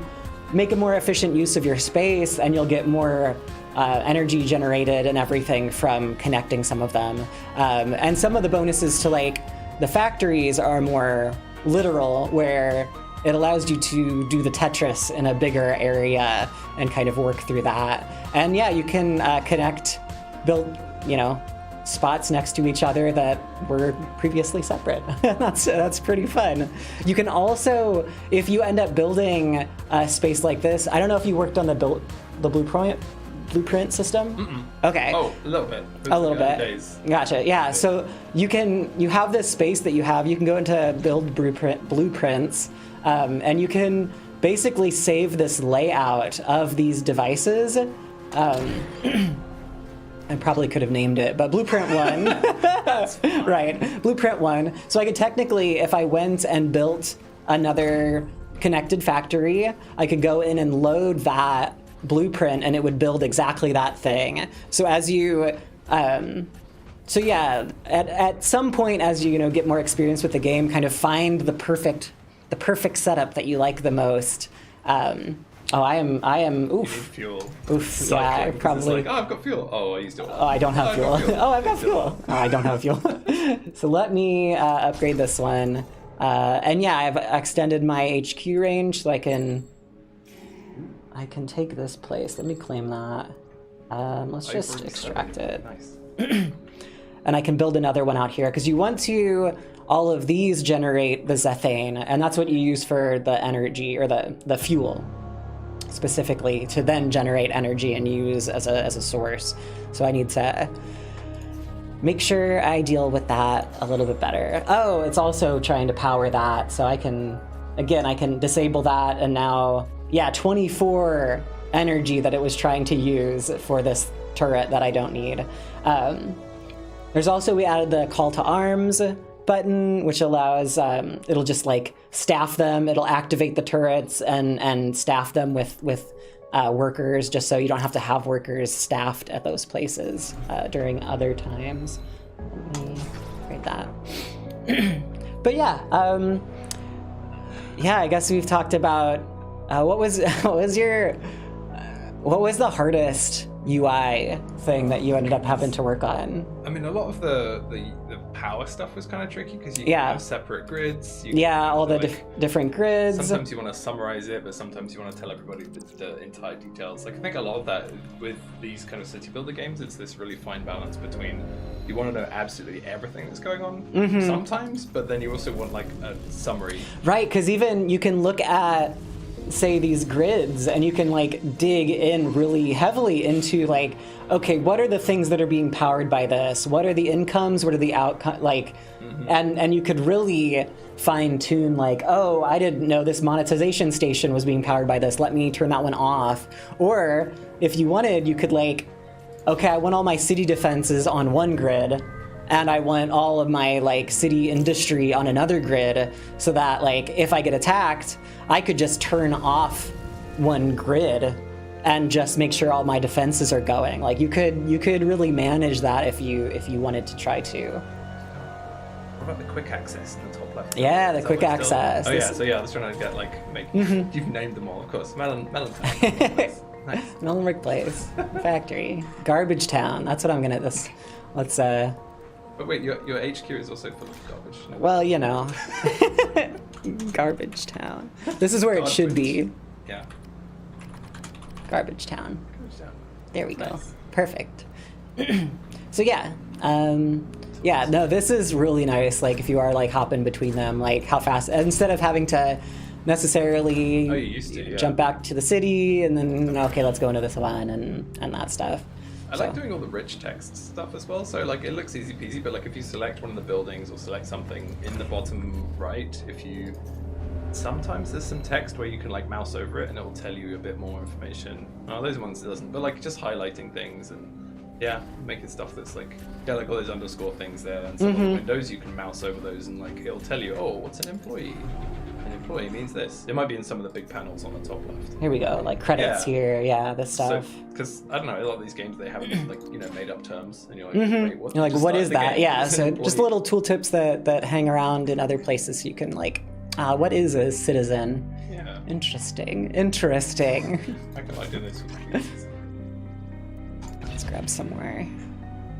make a more efficient use of your space, and you'll get more energy generated and everything from connecting some of them. And some of the bonuses to the factories are more literal, where it allows you to do the Tetris in a bigger area and kind of work through that. And yeah, you can build, spots next to each other that were previously separate. That's pretty fun. You can also, if you end up building a space like this, I don't know if you worked on the blueprint system? Mm-mm. Okay. Oh, a little bit. A little bit. Days. Gotcha. Yeah. So you have this space that you have. You can go into build blueprints, and you can basically save this layout of these devices. I probably could have named it, but Blueprint 1. Right. Blueprint 1. So I could technically, if I went and built another connected factory, I could go in and load that blueprint and it would build exactly that thing. So as you at some point, as you get more experience with the game, kind of find the perfect setup that you like the most. I am oof. You need fuel. Oof, yeah, I probably. I've got fuel. Oh, I used it all. Oh, I don't have fuel. I've got fuel. Oh, I don't have fuel. So let me upgrade this one. And yeah, I've extended my HQ range so I can take this place. Let me claim that. Let's just extract it. Nice. And I can build another one out here, because you want to, all of these generate the Zethane, and that's what you use for the energy, or the fuel, specifically, to then generate energy and use as a source. So I need to make sure I deal with that a little bit better. Oh, it's also trying to power that, so I can disable that, and now, yeah, 24 energy that it was trying to use for this turret that I don't need. There's also, we added the call to arms button, which allows, it'll just staff them, it'll activate the turrets and staff them with workers, just so you don't have to have workers staffed at those places during other times. Let me write that. But yeah, I guess we've talked about what was the hardest UI thing that you ended up having to work on? I mean, a lot of the power stuff was kind of tricky because you Yeah. can have separate grids. You can Yeah, have all the like, different grids. sometimes you want to summarize it, but sometimes you want to tell everybody the entire details. Like I think a lot of that with these kind of city builder games, it's this really fine balance between you want to know absolutely everything that's going on sometimes, but then you also want like a summary. Right, because even you can look at, say, these grids and you can like dig in really heavily into like, okay, what are the things that are being powered by this? What are the incomes? What are the outcomes? Like, and you could really fine tune like, oh, I didn't know this monetization station was being powered by this. Let me turn that one off. Or if you wanted, you could like, okay, I want all my city defenses on one grid, and I want all of my like city industry on another grid, so that like if I get attacked, I could just turn off one grid and just make sure all my defenses are going. Like you could really manage that if you wanted to try to. What about the quick access in the top left? Yeah, the Is that quick what's still- access. Oh yeah, This- so yeah, I was trying to get like you've named them all, of course. Melon Nice. Melonrick Place, factory, Garbage Town. That's what I'm gonna. Let's. But wait, your HQ is also full of garbage. No? Well, you know, Garbage Town. This is where it should be. Yeah. Garbage Town. There we go. Nice. Perfect. So yeah, yeah. No, this is really nice. Like if you are like hopping between them, like how fast, instead of having to necessarily Oh, you used to, yeah. jump back to the city and then okay, let's go into this one and that stuff. I like doing all the rich text stuff as well. So like it looks easy peasy, but like if you select one of the buildings or select something in the bottom right, sometimes there's some text where you can like mouse over it and it will tell you a bit more information. Oh, those ones it doesn't, but like just highlighting things and yeah, making stuff that's like like all those underscore things there, and some of the windows you can mouse over those and like it'll tell you, oh, what's an employee? An employee means this. It might be in some of the big panels on the top left. Here we go, like credits Yeah. here, yeah, this stuff. Because I don't know, a lot of these games they have like made up terms, and you're like, wait, what? You're like, just what start is the that? game. Yeah, It's so an just employee. little tooltips that hang around in other places so you can like, what is a citizen? Yeah, Interesting. I can like do this. Let's grab some more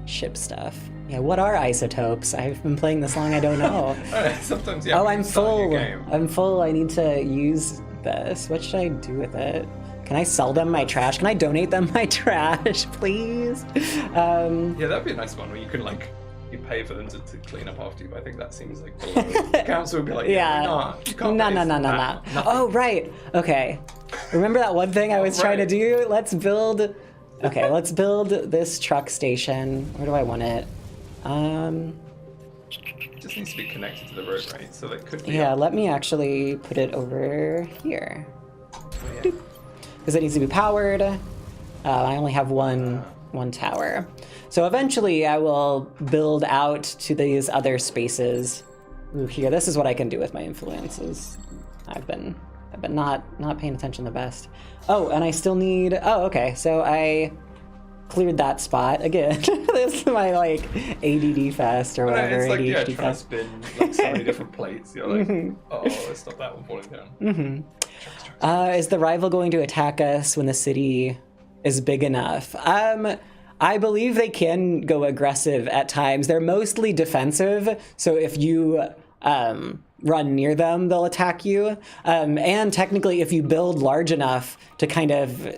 ship stuff. Yeah, what are isotopes? I've been playing this long, I don't know. Sometimes yeah. Oh, when I'm you're starting a full. game- I'm full. I need to use this. What should I do with it? Can I sell them my trash? Can I donate them my trash, please? Yeah, that'd be a nice one where you can like you pay for them to clean up after you. But I think that seems like below. The council would be like, Yeah. no, you can't No, pay no, for no, no, that. no. Nothing. Oh, right. Okay. Remember that one thing I was trying to right. do? Let's build. Okay, let's build this truck station. Where do I want it? It just needs to be connected to the road, right? So that could be. Yeah, let me actually put it over here. Yeah. Because it needs to be powered. I only have one tower. So eventually I will build out to these other spaces. Ooh, here, this is what I can do with my influences. I've been not paying attention the best. Oh, and I still need, oh, okay, so I cleared that spot again. This is my like ADD fest or But whatever, it's like ADHD trying to fest. spin like so many different plates. You're like, oh, let's stop that one falling down. Is the rival going to attack us when the city is big enough? I believe they can go aggressive at times. They're mostly defensive, so if you run near them, they'll attack you. And technically, if you build large enough to kind of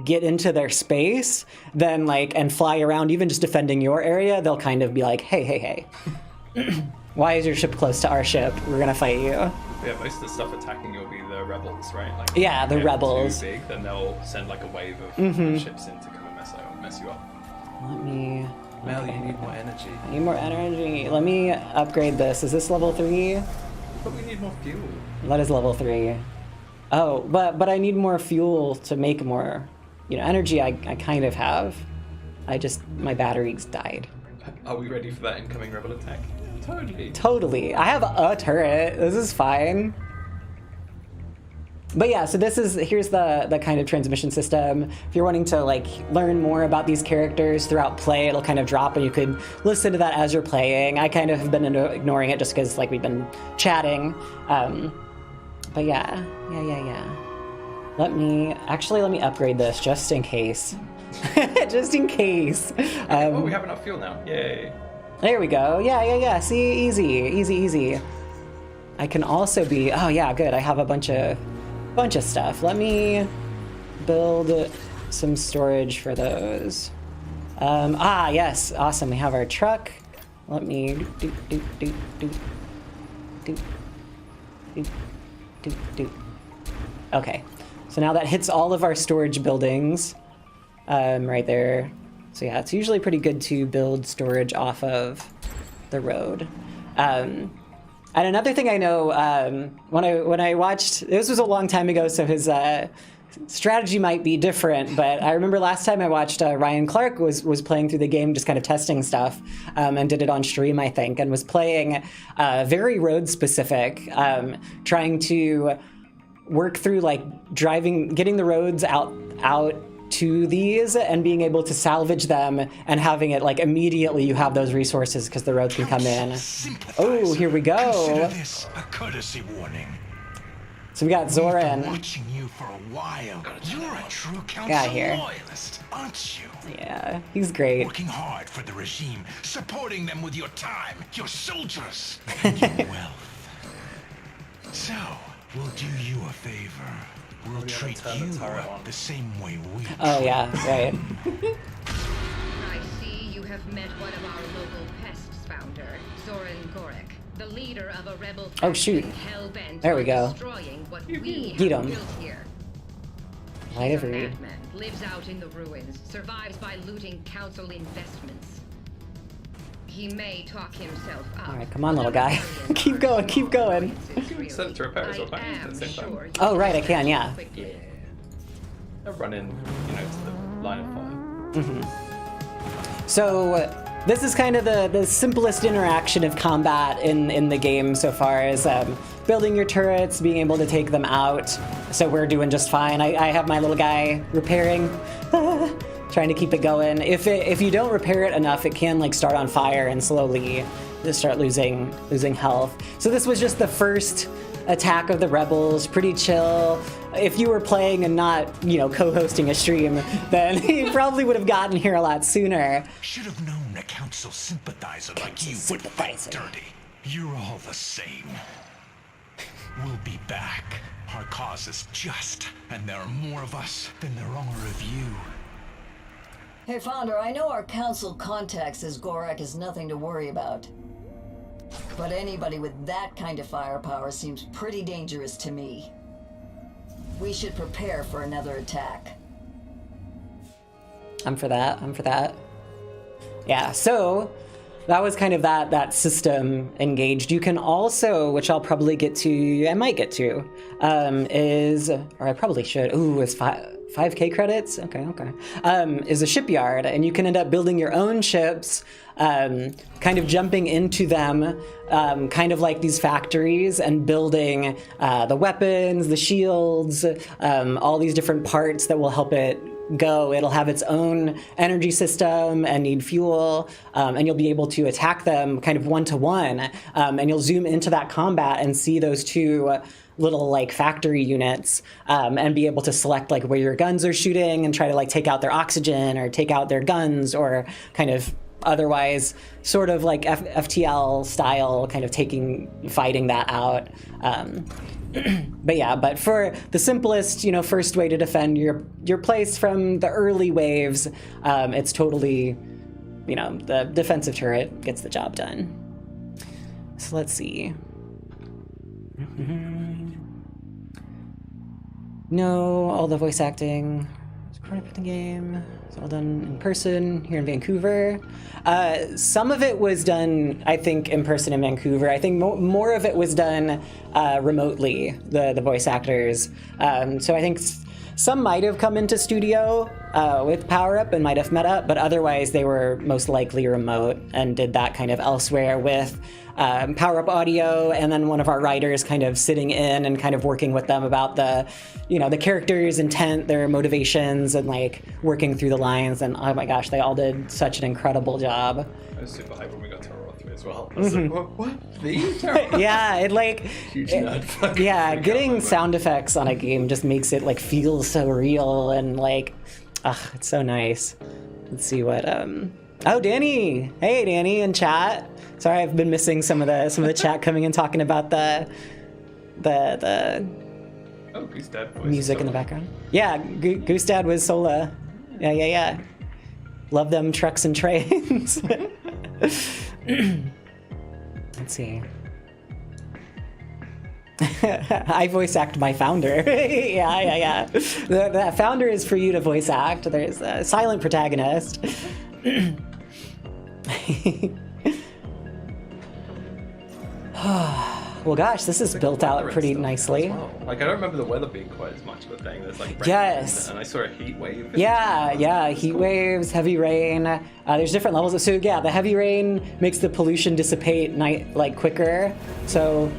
get into their space, then like and fly around, even just defending your area, they'll kind of be like, hey. Why is your ship close to our ship? We're gonna fight you. Yeah, most of the stuff attacking you will be the rebels, right? Like, Yeah, if the you get rebels. Too big, then they'll send like a wave of ships in to come and mess you up. Let me. Mel, you need more energy. I need more energy. Let me upgrade this. Is this level 3? But we need more fuel. That is level 3. Oh, but I need more fuel to make more. Energy I kind of have. My batteries died. Are we ready for that incoming rebel attack? Totally. Totally. I have a turret. This is fine. But yeah, so here's the kind of transmission system. If you're wanting to like learn more about these characters throughout play, it'll kind of drop and you could listen to that as you're playing. I kind of have been ignoring it just because like we've been chatting. But yeah. Let me upgrade this just in case. Just in case. Oh, we have enough fuel now. Yay. There we go. Yeah. See, easy. I can also be. Oh yeah, good. I have a bunch of stuff. Let me build some storage for those. Yes, awesome. We have our truck. Let me do. Okay, so now that hits all of our storage buildings, right there. So yeah, it's usually pretty good to build storage off of the road. And another thing I know, when I watched, this was a long time ago, so his strategy might be different, but I remember last time I watched Ryan Clark was playing through the game, just kind of testing stuff, and did it on stream, I think, and was playing very road specific, trying to work through like getting the roads out to these and being able to salvage them and having it like immediately you have those resources because the roads can come in. Oh, here we go. Consider this a courtesy warning. So we got We've been Zoran. watching you for a while. You're a true council Guy here. loyalist, aren't you? Yeah, he's great. Working hard for the regime, supporting them with your time, your soldiers, and your wealth. So, we'll do you a favor. We'll treat turn the you turret on. the same way we Oh yeah, right. I see you have met one of our local pests founder, Zoran Gorek, the leader of a rebel Oh, shoot. faction hell-bent There we on go. destroying what we Get have 'em. built here. Light He's of a read. madman, lives out in the ruins, survives by looting council investments. He may talk himself up. All right, come on, little guy. Keep going, keep going. Set it to repair as well, back at the same time. Oh, right, I can, yeah. I'll run in, to the line of fire. So this is kind of the simplest interaction of combat in the game so far, is building your turrets, being able to take them out. So we're doing just fine. I have my little guy repairing, trying to keep it going. If you don't repair it enough, it can like start on fire and slowly just start losing health. So this was just the first attack of the rebels, pretty chill. If you were playing and not, co-hosting a stream, then you probably would have gotten here a lot sooner. should have known a council sympathizer like you would fight dirty. You're all the same. We'll be back. Our cause is just, and there are more of us than there are of you. Hey, Founder, I know our council contact says Gorek is nothing to worry about. But anybody with that kind of firepower seems pretty dangerous to me. We should prepare for another attack. I'm for that. Yeah, so that was kind of that system engaged. You can also, which I'll probably get to, I might get to, or I probably should, is 5K credits? Okay. Is a shipyard, and you can end up building your own ships, kind of jumping into them, kind of like these factories, and building the weapons, the shields, all these different parts that will help it go. It'll have its own energy system and need fuel, and you'll be able to attack them kind of one-to-one, and you'll zoom into that combat and see those two little like factory units, and be able to select like where your guns are shooting and try to like take out their oxygen or take out their guns, or kind of otherwise sort of like FTL style kind of fighting that out. But for the simplest, first way to defend your place from the early waves, it's totally, the defensive turret gets the job done. So let's see. No, all the voice acting is recorded for the game. It's all done in person here in Vancouver. Some of it was done, I think, in person in Vancouver. I think more of it was done remotely, the voice actors. So I think some might have come into studio with Power Up and might have met up, but otherwise they were most likely remote and did that kind of elsewhere with Power Up Audio, and then one of our writers kind of sitting in and kind of working with them about the characters' intent, their motivations, and like working through the lines. And oh my gosh, they all did such an incredible job. I was super hyped when we got Terror 3 as well. I was like, what? The Terror? Yeah, it like Huge nerd fucking yeah, freak out, getting like, sound effects on a game just makes it like feel so real, and like it's so nice. Let's see what Oh, Danny. Hey, Danny in chat. Sorry, I've been missing some of the chat coming in talking about the Oh, Goose Dad voice. music in the background. Yeah, Goose Dad was Sola. Yeah. Love them trucks and trains. Let's see. I voice act my founder. yeah. The founder is for you to voice act. There's a silent protagonist. Well, gosh, this is built out pretty nicely. Well. Like, I don't remember the weather being quite as much of a thing. There's like rain, Yes. and I saw a heat wave. Yeah, heat waves, heavy rain. There's different levels. So yeah, the heavy rain makes the pollution dissipate quicker. So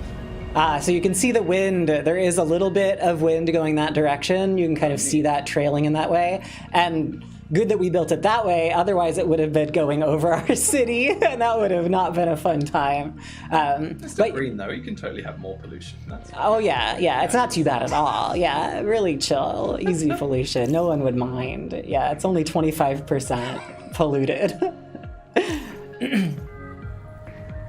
you can see the wind. There is a little bit of wind going that direction. You can kind of see that trailing in that way. And good that we built it that way. Otherwise, it would have been going over our city, and that would have not been a fun time. It's still green though. You can totally have more pollution. Oh yeah. It's not too bad at all. Yeah, really chill, easy pollution. No one would mind. Yeah, it's only 25% polluted.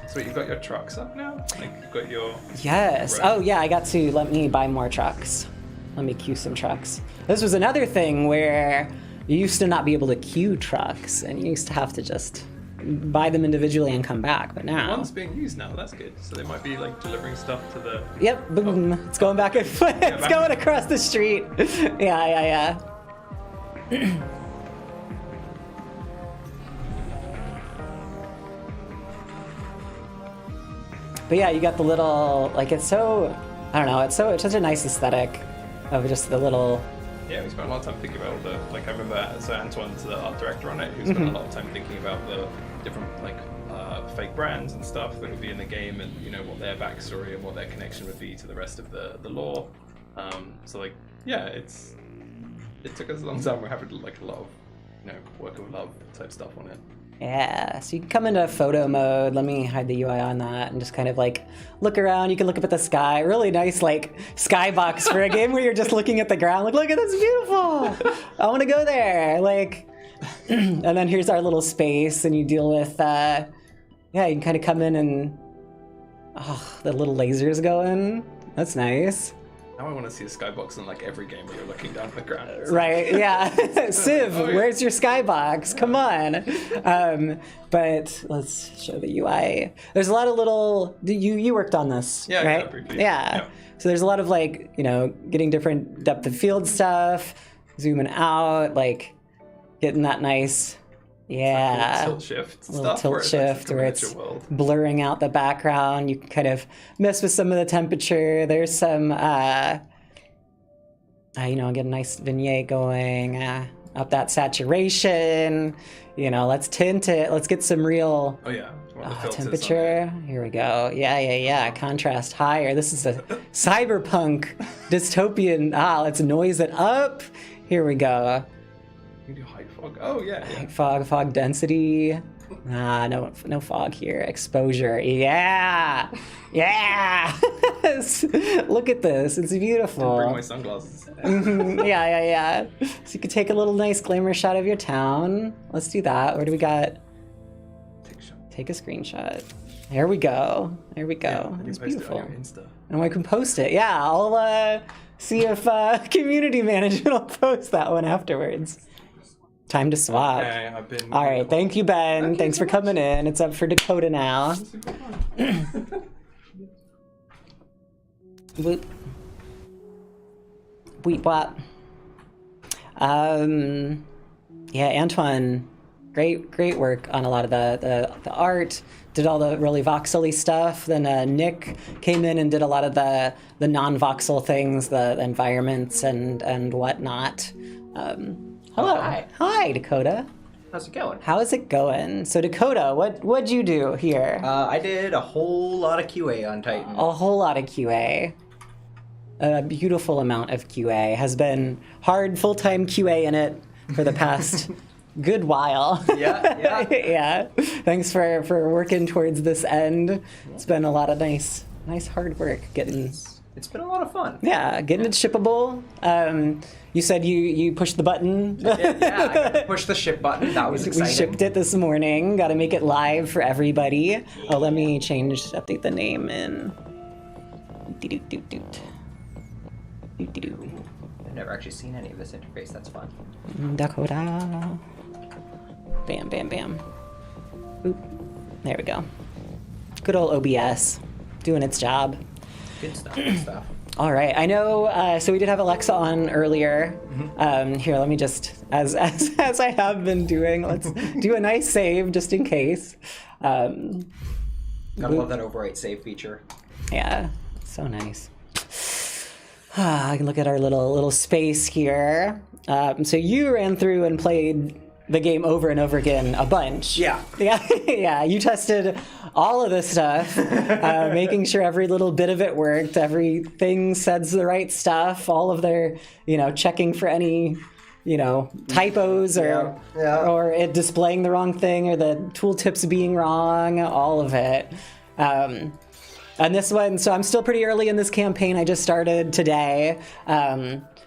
So you've got your trucks up now? Like, you've got your... Yes. road. Oh yeah, I got to let me buy more trucks. Let me queue some trucks. This was another thing where you used to not be able to queue trucks, and you used to have to just buy them individually and come back. But now One's being used now. That's good. So they might be like delivering stuff to the... Yep, boom. It's going back and forth. It's going across the street. Yeah. But yeah, you got the little, like, it's so, I don't know, it's such a nice aesthetic of just the little... Yeah, we spent a lot of time thinking about all the, like, I remember, so Antoine's the art director on it, who spent a lot of time thinking about the different, like, fake brands and stuff that would be in the game, and, you know, what their backstory and what their connection would be to the rest of the lore. So, like, yeah, it took us a long time. We're having, like, a lot of, you know, work of love type stuff on it. Yeah, so you can come into photo mode. Let me hide the UI on that and just kind of like look around. You can look up at the sky. Really nice like skybox for a game where you're just looking at the ground. Like, look at this, beautiful. I want to go there. Like, and then here's our little space, and you deal with, yeah, you can kind of come in and, the little lasers going. That's nice. Now I want to see a skybox in like every game where you're looking down at the ground. Right, yeah. Civ, where's your skybox? Come on. But let's show the UI. There's a lot of little, you worked on this, yeah, right? Yeah, briefly. Yeah. So there's a lot of like, you know, getting different depth of field stuff, zooming out, like getting that nice, yeah. Tilt shift stuff. Little tilt shift where it's blurring out the background. You can kind of mess with some of the temperature. There's some, you know, get a nice vignette going, up that saturation. You know, let's tint it. Let's get some real temperature. Here we go. Yeah. Contrast higher. This is a cyberpunk dystopian. Let's noise it up. Here we go. You do height fog. Oh yeah. Height fog density. No fog here. Exposure. Yeah. Look at this. It's beautiful. Bring my sunglasses. Yeah. So you could take a little nice glamour shot of your town. Let's do that. Where do we got? Take a screenshot. There we go. Yeah, it's beautiful. It on your Insta. And I can post it. Yeah, I'll see if community management will post that one afterwards. Time to swap. Okay, I've been... All right, thank you, Ben. Thanks for coming in. It's up for Dakota now. Whoop. Weep wop. Yeah, Antoine, great work on a lot of the art. Did all the really voxely stuff. Then Nick came in and did a lot of the non-voxel things, the environments and whatnot. Hello. Hi, Dakota. How's it going? How is it going? So Dakota, what'd you do here? I did a whole lot of QA on Titan. A whole lot of QA. A beautiful amount of QA. Has been hard full-time QA in it for the past good while. Yeah. Yeah. Thanks for working towards this end. It's been a lot of nice hard work getting It's been a lot of fun. Yeah, getting it shippable. You said you pushed the button. Yeah, I got to push the ship button. That was exciting. We shipped it this morning. Got to make it live for everybody. Oh, let me update the name in. I've never actually seen any of this interface. That's fun. Dakota. Bam, bam, bam. Oop. There we go. Good old OBS doing its job. Good stuff. Good stuff. All right, I know. So we did have Alexa on earlier. Here, let me just, as I have been doing, let's do a nice save just in case. Gotta love that overwrite save feature. Yeah, so nice. I can look at our little space here. So you ran through and played the game over and over again a bunch. Yeah. Yeah. You tested all of this stuff, making sure every little bit of it worked, everything says the right stuff, all of their, checking for any, typos or it displaying the wrong thing or the tooltips being wrong, all of it. And this one, so I'm still pretty early in this campaign. I just started today,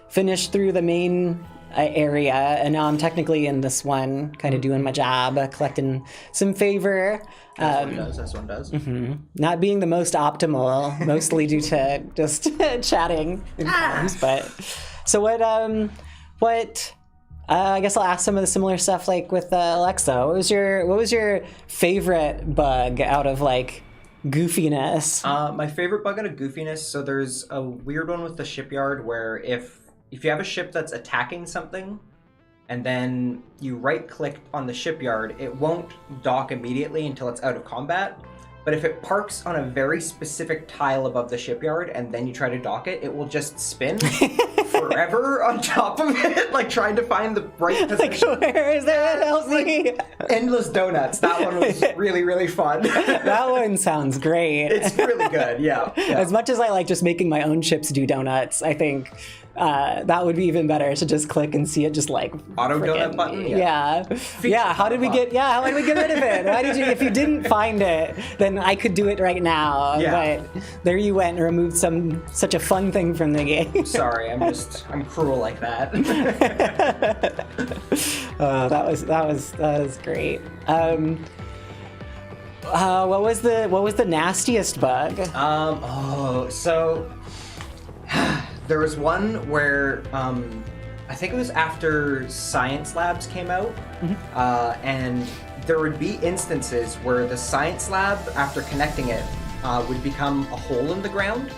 finished through the main area, and now I'm technically in this one, kind of doing my job, collecting some favor. This one does. Mm-hmm. Not being the most optimal, mostly due to just chatting in times. But so what? I guess I'll ask some of the similar stuff like with Alexa. What was your favorite bug out of like goofiness? My favorite bug out of goofiness. So there's a weird one with the shipyard where if you have a ship that's attacking something and then you right-click on the shipyard, it won't dock immediately until it's out of combat. But if it parks on a very specific tile above the shipyard and then you try to dock it, it will just spin forever on top of it, like trying to find the right position. Like, where is it? Help me! Endless donuts. That one was really, really fun. That one sounds great. It's really good, yeah. As much as I like just making my own ships do donuts, I think that would be even better to just click and see it just like auto donut button. Yeah. How did we get rid of it? Why did you? If you didn't find it, then I could do it right now. Yeah. But there you went and removed such a fun thing from the game. Sorry, I'm cruel like that. That was great. What was the nastiest bug? So there was one where I think it was after Science Labs came out, and there would be instances where the Science Lab, after connecting it, would become a hole in the ground,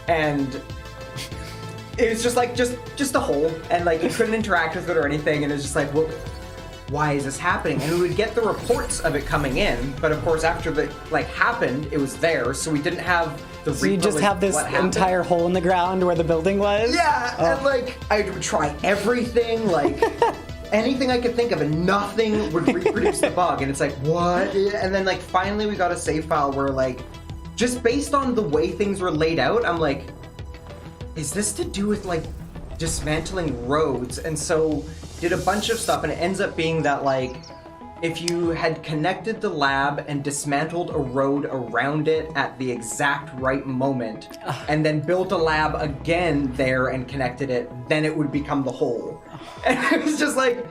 and it was just a hole, and like you couldn't interact with it or anything, and it was just like, well, why is this happening? And we would get the reports of it coming in, but of course after the happened, it was there, so we didn't have the. So you just have this entire hole in the ground where the building was? Yeah, and like I would try everything, like anything I could think of, and nothing would reproduce the bug. And it's like, what? And then like finally we got a save file where like, just based on the way things were laid out, I'm like, is this to do with like dismantling roads? And so did a bunch of stuff, and it ends up being that like, if you had connected the lab and dismantled a road around it at the exact right moment, and then built a lab again there and connected it, then it would become the whole. And it was just like,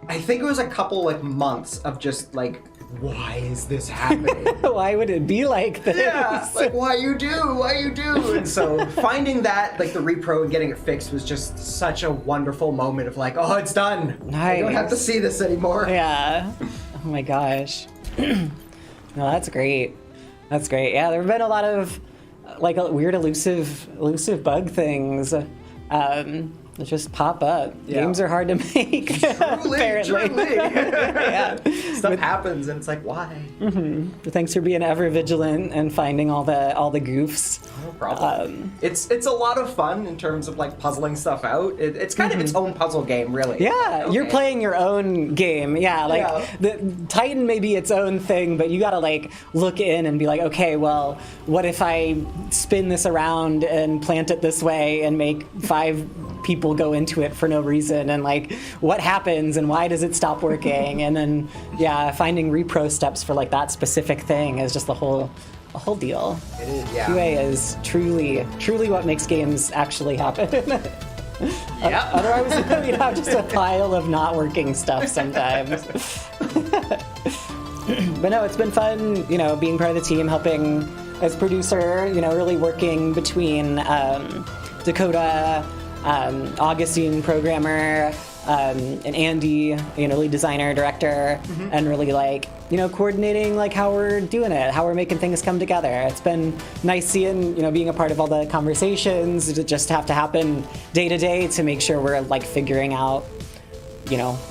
I think it was a couple like months of just like, why is this happening? Why would it be like this? Yeah, like why you do? And so finding that, like the repro and getting it fixed was just such a wonderful moment of like, oh, it's done. Nice. I don't have to see this anymore. Yeah. Oh my gosh. No, that's great. That's great. Yeah, there have been a lot of like weird elusive bug things that just pop up. Yeah. Games are hard to make. Apparently. Yeah. Stuff happens and it's like, why? But thanks for being ever vigilant and finding all the goofs. No problem. It's a lot of fun in terms of like puzzling stuff out. It's kind of its own puzzle game, really. Yeah, you're playing your own game. Yeah, like the Titan may be its own thing, but you gotta like look in and be like, okay, well, what if I spin this around and plant it this way and make 5 people go into it for no reason, and like what happens and why does it stop working? And then finding repro steps for like that specific thing is just the whole a whole deal. It is, yeah. QA is truly what makes games actually happen. Yeah. Otherwise, we'd have just a pile of not working stuff sometimes. But no, it's been fun, being part of the team, helping as producer, really working between Dakota, Augustine, programmer, and Andy, lead designer, director, and really coordinating how we're doing it, how we're making things come together. It's been nice seeing, being a part of all the conversations that just have to happen day to day to make sure we're figuring out,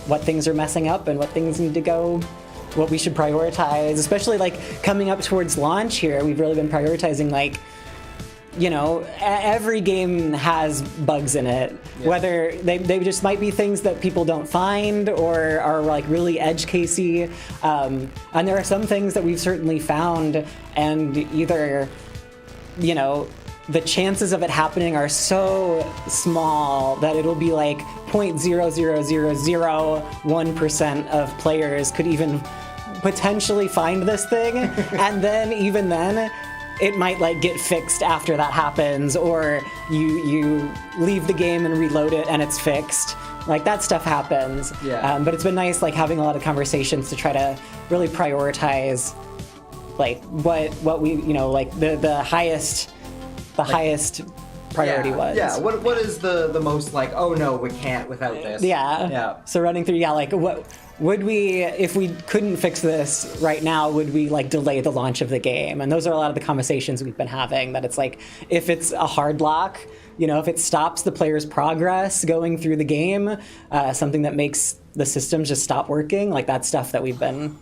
what things are messing up and what things need to go, what we should prioritize, especially coming up towards launch here. We've really been prioritizing every game has bugs in it, whether they just might be things that people don't find or are really edge casey. And there are some things that we've certainly found, and either, the chances of it happening are so small that it'll be 0.00001% of players could even potentially find this thing. And then even then, it might get fixed after that happens, or you leave the game and reload it and it's fixed. That stuff happens. Yeah. But it's been nice having a lot of conversations to try to really prioritize what we the highest priority was. Yeah. What is the most oh no, we can't without this. Yeah. Yeah. So running through what would we, if we couldn't fix this right now, would we delay the launch of the game? And those are a lot of the conversations we've been having, that it's if it's a hard lock, if it stops the player's progress going through the game, something that makes the systems just stop working, that's stuff that we've been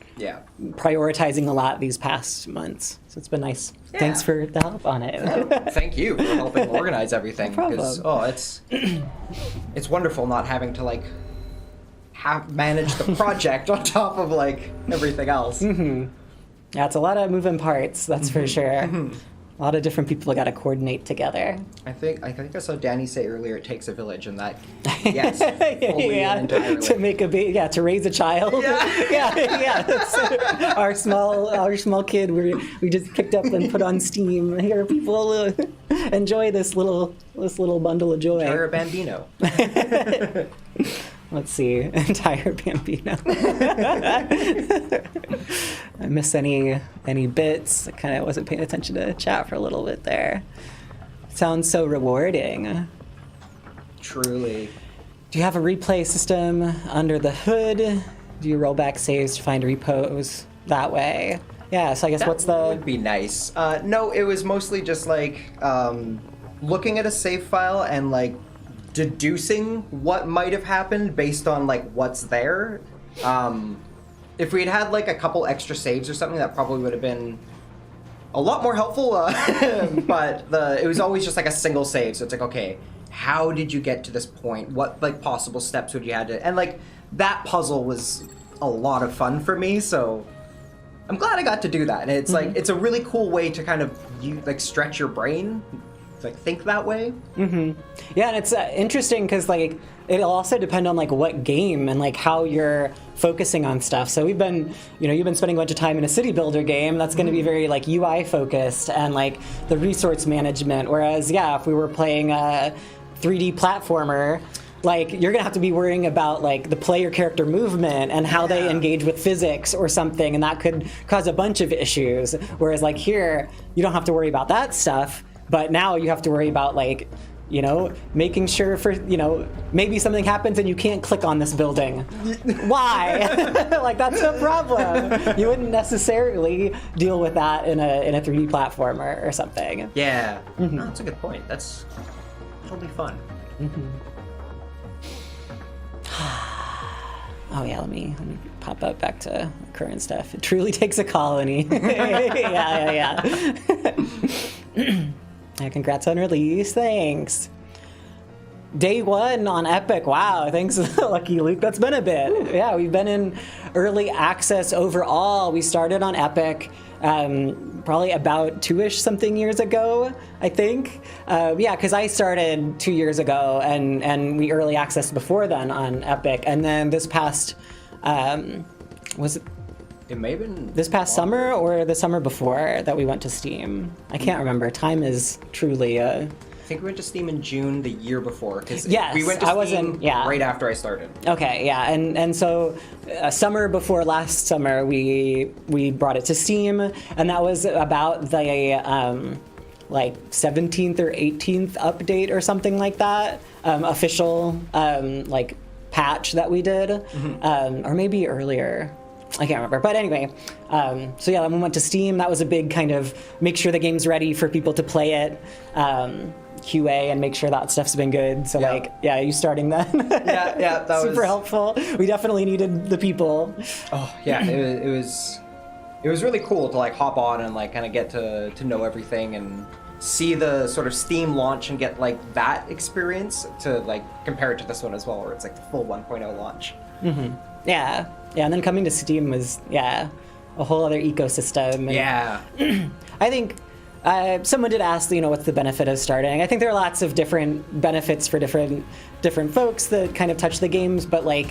prioritizing a lot these past months. So it's been nice. Yeah. Thanks for the help on it. Thank you for helping organize everything. No problem. It's wonderful not having to manage the project on top of everything else. Yeah, it's a lot of moving parts, that's for sure. A lot of different people got to coordinate together. I think I saw Danny say earlier it takes a village, and that yes, fully and entirely. To make to raise a child. Yeah. That's our small kid we just picked up and put on Steam. Here, people enjoy this little bundle of joy. Entire Bambino. Let's see, entire Bambino. I miss any bits. I kind of wasn't paying attention to chat for a little bit there. Sounds so rewarding. Truly. Do you have a replay system under the hood? Do you roll back saves to find repos that way? Yeah, so I guess that would be nice. No, it was mostly just looking at a save file and deducing what might have happened based on what's there. If we had a couple extra saves or something, that probably would have been a lot more helpful. But it was always just a single save. So it's okay, how did you get to this point? What possible steps would you had to? And that puzzle was a lot of fun for me. So I'm glad I got to do that. And it's it's a really cool way to kind of stretch your brain. Think that way. Yeah, and it's interesting because it'll also depend on what game and how you're focusing on stuff. So we've been, you've been spending a bunch of time in a city builder game that's going to be very UI focused and the resource management. Whereas if we were playing a 3D platformer, you're gonna have to be worrying about the player character movement and how they engage with physics or something, and that could cause a bunch of issues. Whereas here, you don't have to worry about that stuff. But now you have to worry about making sure for, maybe something happens and you can't click on this building. Why? That's no problem. You wouldn't necessarily deal with that in a 3D platformer or something. Yeah. No, that's a good point. That'll be fun. Oh yeah, let me pop up back to current stuff. It truly takes a colony. Yeah. Congrats on release. Thanks. Day one on Epic. Wow, thanks, Lucky Luke. That's been a bit. Yeah, we've been in early access overall. We started on Epic probably about 2-ish something years ago, I think. Because I started 2 years ago, and we early accessed before then on Epic. And then this past, was it It may have been this past summer or the summer before that we went to Steam. I can't remember. Time is truly I think we went to Steam in June the year before, because Yes, we went to I Steam wasn't- yeah. right after I started. Okay, yeah, and so summer before last summer, we brought it to Steam, and that was about the like 17th or 18th update or something like that, official like patch that we did, or maybe earlier. I can't remember, but anyway, so yeah, when we went to Steam, that was a big kind of make sure the game's ready for people to play it, QA, and make sure that stuff's been good. So Yeah. like, yeah, you starting then? Yeah, that super was helpful. We definitely needed the people. Oh yeah, it was really cool to like hop on and like kind of get to know everything and see the sort of Steam launch and get like that experience to like compare it to this one as well, where it's like the full 1.0 launch. Yeah, and then coming to Steam was a whole other ecosystem. And Yeah. I think someone did ask, what's the benefit of starting? I think there are lots of different benefits for different folks that kind of touch the games, but like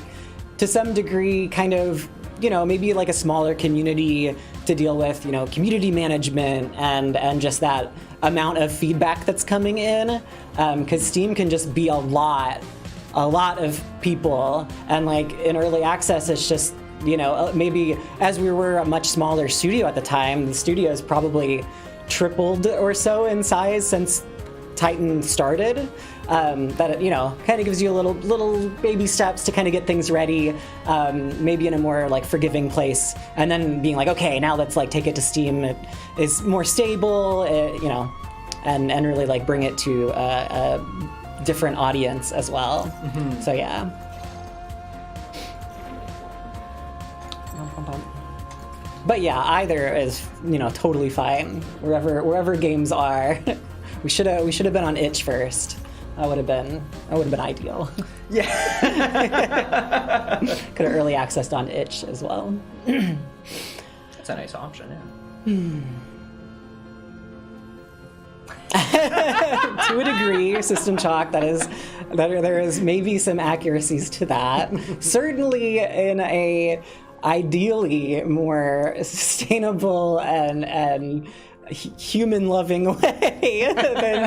to some degree, kind of, maybe like a smaller community to deal with, community management and just that amount of feedback that's coming in, because Steam can just be a lot of people, and like in early access, it's just maybe as we were a much smaller studio at the time, the studio's probably tripled or so in size since Titan started. That kind of gives you a little baby steps to kind of get things ready, maybe in a more like forgiving place, and then being like, okay, now let's like take it to Steam. It is more stable, and really like bring it to a different audience as well. So yeah. But yeah, either is totally fine. Wherever games are, we should have been on itch first. That would have been ideal. Yeah. Could have early accessed on itch as well. That's a nice option, yeah. To a degree, System Shock, there is maybe some accuracies to that. Certainly in a ideally more sustainable and human-loving way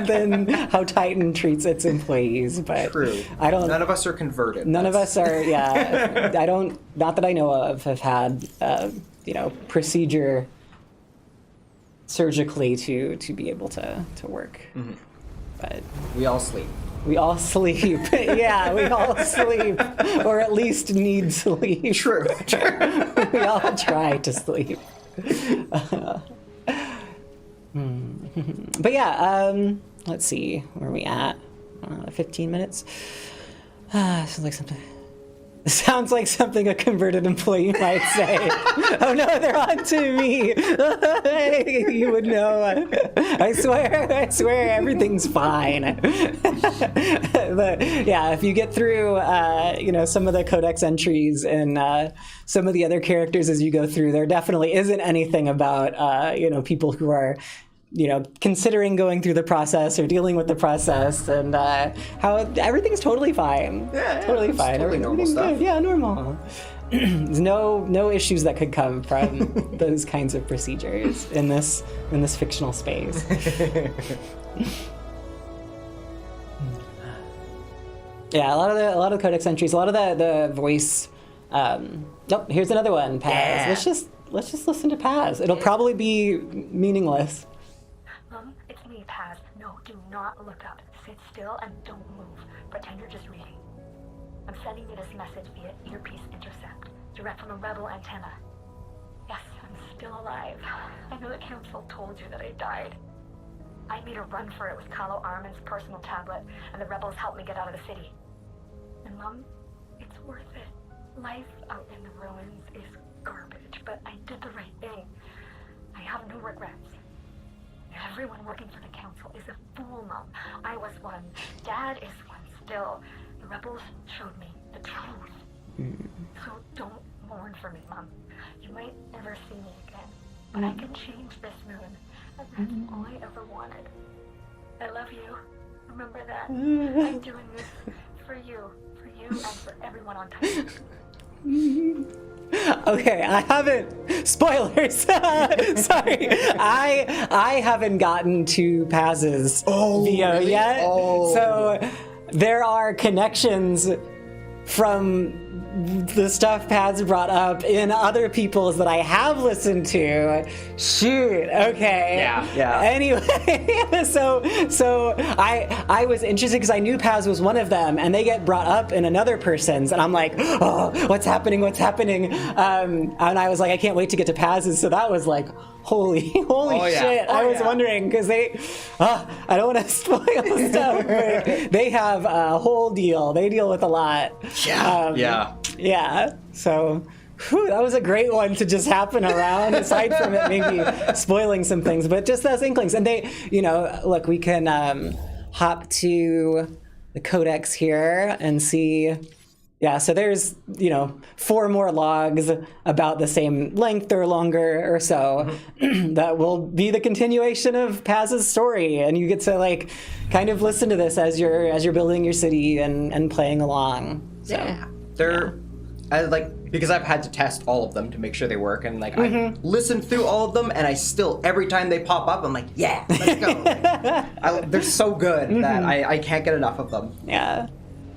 than how Titan treats its employees. But True. None of us are converted. None of us are. Yeah, not that I know of, have had procedure surgically to be able to work. But we all sleep. We all sleep. Yeah, we all sleep, or at least need sleep. True. We all try to sleep. But yeah, let's see, where are we at? 15 minutes. Sounds like something a converted employee might say. Oh no, they're on to me. You would know. I swear, everything's fine. But yeah, if you get through, some of the codex entries and some of the other characters as you go through, there definitely isn't anything about, people who are considering going through the process or dealing with the process, and how everything's totally fine. Yeah, totally fine. Totally normal Everything's stuff. good. Yeah, normal. There's no issues that could come from those kinds of procedures in this fictional space. Yeah, a lot of the codex entries, a lot of the voice. Here's another one. Paz. Yeah. Let's just listen to Paz. It'll probably be meaningless. It's me, Paz. No, do not look up. Sit still and don't move. Pretend you're just reading. I'm sending you this message via earpiece intercept, direct from a rebel antenna. Yes, I'm still alive. I know the council told you that I died. I made a run for it with Kahlo Armin's personal tablet, and the rebels helped me get out of the city. And Mom, it's worth it. Life out in the ruins is garbage, but I did the right thing. I have no regrets. Everyone working for the council is a fool, Mom. I was one. Dad is one still. The rebels showed me the truth. So don't mourn for me, Mom. You might never see me again, but I can change this moon, and that's all I ever wanted. I love you. Remember that. I'm doing this for you and for everyone on Titan. Okay, I haven't. Spoilers. Sorry, I haven't gotten to Paz's VO really? yet. Oh. So there are connections from the stuff Paz brought up in other people's that I have listened to. Shoot. Okay. Yeah. Anyway, so I was interested because I knew Paz was one of them, and they get brought up in another person's, and I'm like, oh, what's happening? And I was like, I can't wait to get to Paz's. So that was like, holy shit. I was wondering because I don't want to spoil stuff, but they have a whole deal. They deal with a lot. Yeah. So that was a great one to just happen around, aside from it maybe spoiling some things, but just those inklings. And they, look, we can hop to the codex here and see. Yeah, so there's, 4 more logs about the same length or longer or so that will be the continuation of Paz's story, and you get to kind of listen to this as you're building your city and playing along. So, yeah, because I've had to test all of them to make sure they work, and I listened through all of them, and I still every time they pop up, I'm like, yeah, let's go. They're so good that I can't get enough of them. Yeah.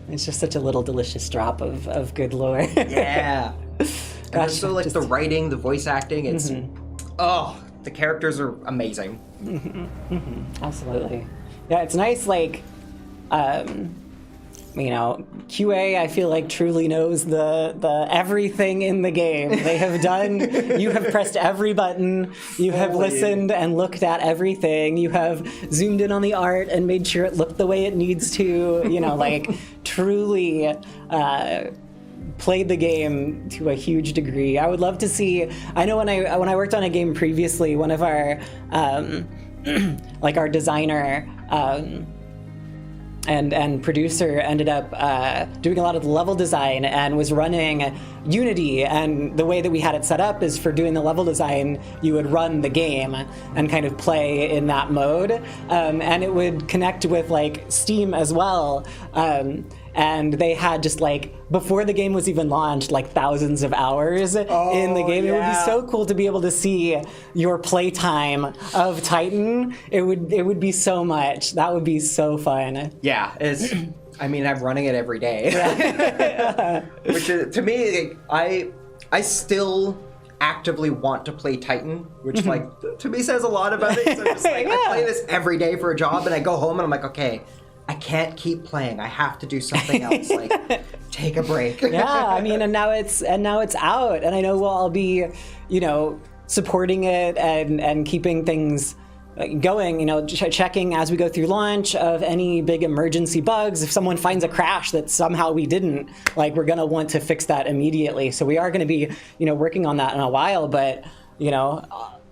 It's just such a little delicious drop of good lore. Yeah. And also the writing, the voice acting, it's the characters are amazing. Absolutely. Yeah, it's nice QA I feel like truly knows the everything in the game. They have done, you have pressed every button, you have listened and looked at everything, you have zoomed in on the art and made sure it looked the way it needs to, truly played the game to a huge degree. I would love to see, I know when I worked on a game previously, one of our our designer and producer ended up doing a lot of the level design and was running Unity, and the way that we had it set up is for doing the level design, you would run the game and kind of play in that mode, and it would connect with Steam as well, and they had just before the game was even launched, thousands of hours in the game. Yeah. It would be so cool to be able to see your playtime of Titan. It would be so much. That would be so fun. Yeah, I'm running it every day. Which is, to me, I still actively want to play Titan, which to me says a lot about it. So just I play this every day for a job, and I go home and I'm like, okay, I can't keep playing. I have to do something else. Take a break. Yeah, and now it's out, and I know we'll all be, supporting it and keeping things going. Checking as we go through launch of any big emergency bugs. If someone finds a crash that somehow we didn't, we're gonna want to fix that immediately. So we are gonna be, working on that in a while, but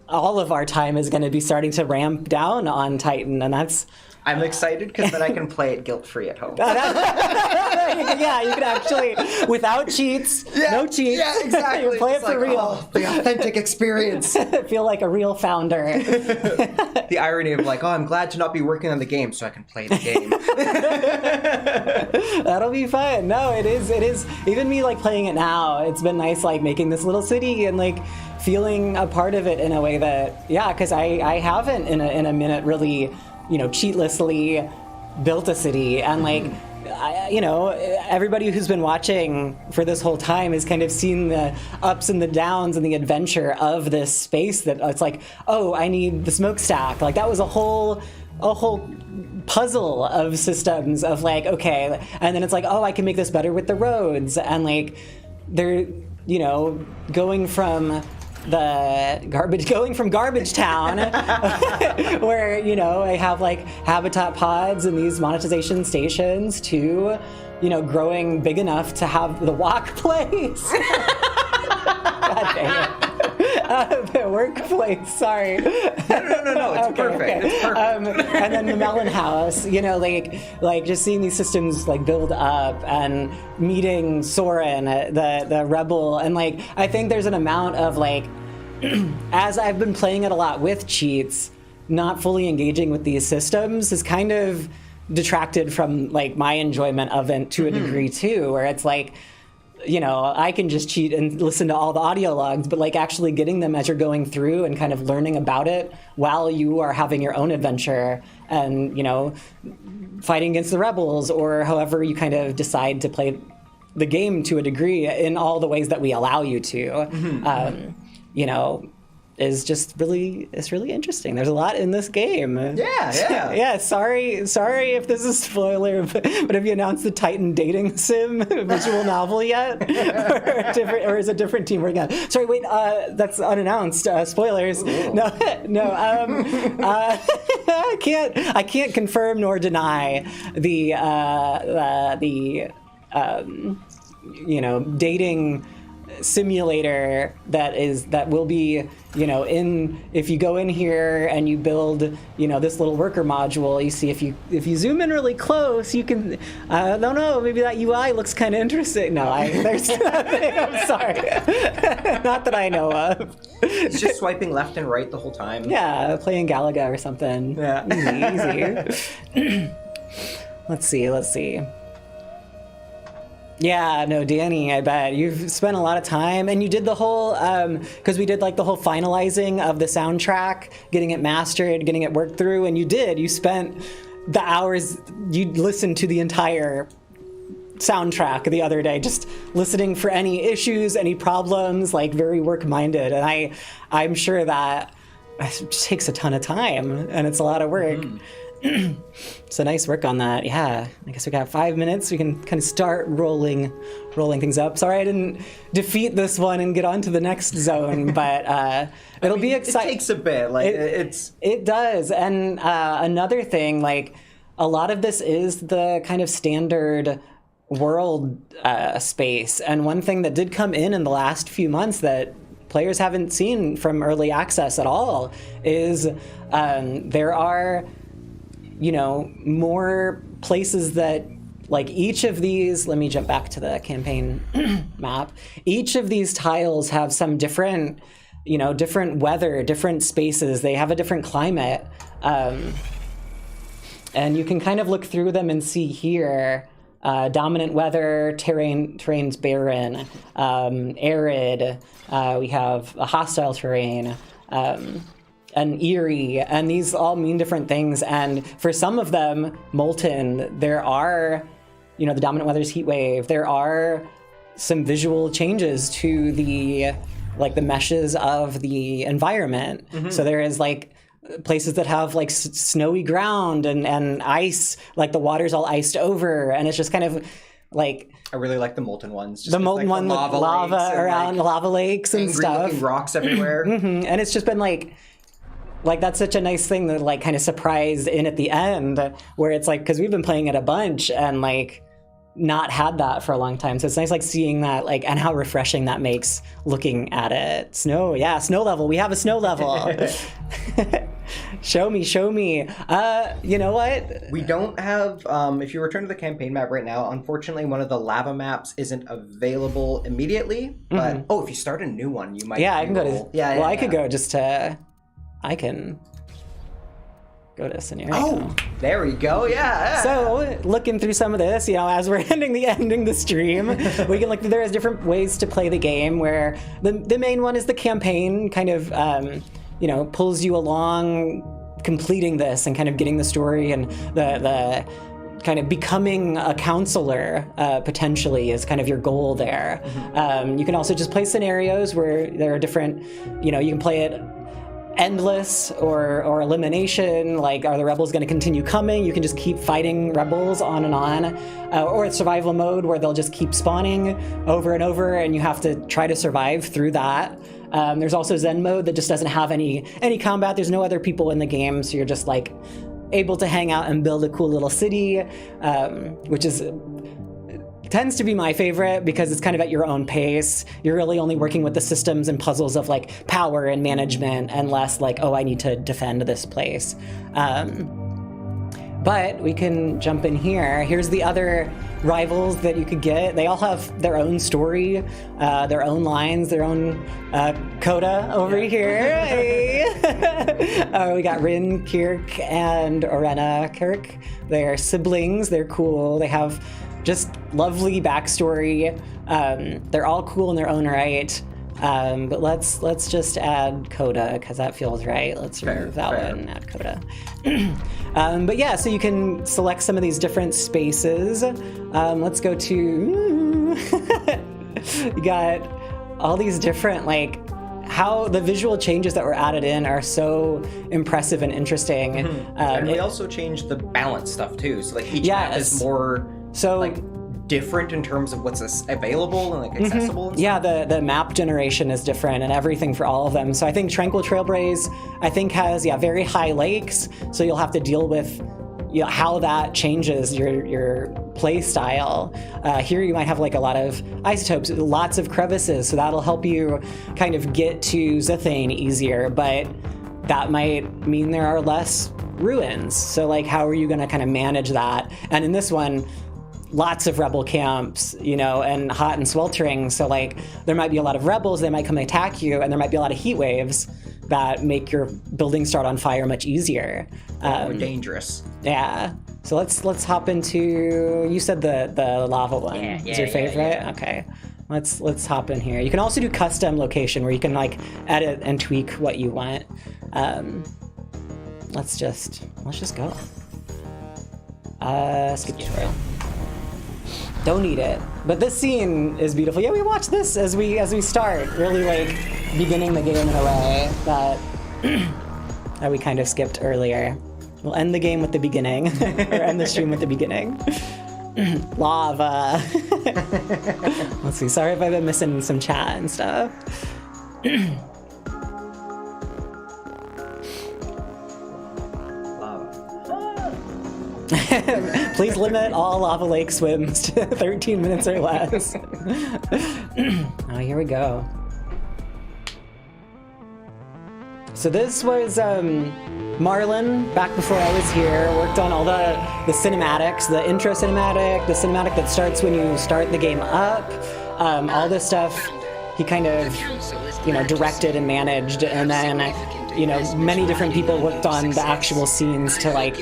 all of our time is gonna be starting to ramp down on Titan, and that's. I'm excited because then I can play it guilt-free at home. Yeah, you can actually, without cheats, no cheats. Yeah, exactly. Play it for real. The authentic experience. Feel like a real founder. The irony of I'm glad to not be working on the game so I can play the game. That'll be fun. No, it is. Even me playing it now, it's been nice making this little city and feeling a part of it in a way that, because I haven't in a minute really cheatlessly built a city, and everybody who's been watching for this whole time has kind of seen the ups and the downs and the adventure of this space, that it's I need the smokestack. That was a whole puzzle of systems of okay, and then it's I can make this better with the roads, and they're going from garbage town where I have habitat pods and these monetization stations to growing big enough to have the walk place. God dang it. The workplace, sorry. No, it's perfect. Okay. It's perfect. And then the melon house, just seeing these systems build up and meeting Soren, the rebel, and I think there's an amount of as I've been playing it a lot with cheats, not fully engaging with these systems is kind of detracted from my enjoyment of it to a degree too, where it's you know, I can just cheat and listen to all the audio logs, but like actually getting them as you're going through and kind of learning about it while you are having your own adventure and, you know, fighting against the rebels or however you kind of decide to play the game to a degree in all the ways that we allow you to, you know, is just really, it's really interesting. There's a lot in this game. Yeah. Sorry if this is a spoiler, but have you announced the Titan dating sim visual novel yet? or is a different team working on it? Sorry, wait, that's unannounced. Spoilers. Ooh. No. I can't confirm nor deny the you know, dating simulator that will be, you know, if you go in here and you build, you know, this little worker module, you see if you zoom in really close, you can no, maybe that UI looks kind of interesting. No, there's nothing. I'm sorry. Not that I know of. It's just swiping left and right the whole time. Yeah, playing Galaga or something. Yeah. Easy. Let's see. Yeah, no, Danny, I bet you've spent a lot of time, and you did the whole, because we did like the whole finalizing of the soundtrack, getting it mastered, getting it worked through, and you spent the hours, you listened to the entire soundtrack the other day, just listening for any issues, any problems, like very work-minded, and I'm sure that takes a ton of time, and it's a lot of work. So nice work on that. Yeah, I guess we got 5 minutes. We can kind of start rolling things up. Sorry I didn't defeat this one and get on to the next zone, but it'll be exciting. It takes a bit. Like it does. And another thing, like a lot of this is the kind of standard world space. And one thing that did come in the last few months that players haven't seen from early access at all is there are, you know, more places that, like each of these, let me jump back to the campaign map. Each of these tiles have some different, you know, different weather, different spaces. They have a different climate. And you can kind of look through them and see here, dominant weather, terrain's barren, arid, we have a hostile terrain, and eerie, and these all mean different things. And for some of them, molten, there are, you know, the dominant weather's heat wave. There are some visual changes to the meshes of the environment. So there is like places that have like snowy ground and ice, like the water's all iced over, and it's just kind of like, I really like the molten ones. The molten one with lava around, like lava lakes and stuff. Angry-looking rocks everywhere. And it's just been like that's such a nice thing that like kind of surprised in at the end, where it's like, because we've been playing it a bunch and like not had that for a long time. So it's nice like seeing that, like, and how refreshing that makes looking at it. Snow level. We have a snow level. Show me. You know what? We don't have, if you return to the campaign map right now, unfortunately one of the lava maps isn't available immediately. But, if you start a new one, you might. Yeah, I can go to, I could go just to, I can go to scenario. Oh, there we go. Yeah. So looking through some of this, you know, as we're ending the stream, we can look. There's different ways to play the game. Where the main one is the campaign, kind of, you know, pulls you along, completing this and kind of getting the story and the kind of becoming a counselor potentially is kind of your goal there. You can also just play scenarios where there are different, you know, you can play it endless or elimination, like are the rebels going to continue coming? You can just keep fighting rebels on and on, or it's survival mode where they'll just keep spawning over and over and you have to try to survive through that. There's also Zen mode that just doesn't have any combat. There's no other people in the game, so you're just like able to hang out and build a cool little city, which tends to be my favorite because it's kind of at your own pace. You're really only working with the systems and puzzles of like power and management and less like, oh, I need to defend this place. But we can jump in here. Here's the other rivals that you could get. They all have their own story, their own lines, their own coda over here. We got Rin Kirk and Orena Kirk. They're siblings. They're cool. They have just lovely backstory. They're all cool in their own right. But let's just add Coda because that feels right. Let's remove that one and add Coda. But yeah, so you can select some of these different spaces. Let's go to. You got all these different like. How the visual changes that were added in are so impressive and interesting. And they also changed the balance stuff too. So like each map is more like different in terms of what's available and like accessible. And yeah, the map generation is different and everything for all of them. So I think Tranquil Trailblaze has very high lakes. So you'll have to deal with how that changes your play style. Here you might have like a lot of isotopes, lots of crevices, so that'll help you kind of get to Zethane easier, but that might mean there are less ruins. So like how are you gonna kind of manage that? And in this one, lots of rebel camps, and hot and sweltering, so like there might be a lot of rebels, they might come attack you, and there might be a lot of heat waves that make your building start on fire much easier. Dangerous. Yeah. So let's hop into. You said the lava one is your favorite. Yeah. Okay. Let's hop in here. You can also do custom location where you can like edit and tweak what you want. Let's just go. Skip tutorial. Don't need it. But this scene is beautiful. Yeah, we watch this as we start, really like beginning the game in a way that that we kind of skipped earlier. We'll end the game with the beginning, or end the stream with the beginning. Lava. Let's see. Sorry if I've been missing some chat and stuff. Please limit all lava lake swims to 13 minutes or less. Oh, here we go. So this was Marlon, back before I was here, worked on all the cinematics, the intro cinematic, the cinematic that starts when you start the game up, all this stuff he kind of, directed and managed, and then, many different people worked on the actual scenes to like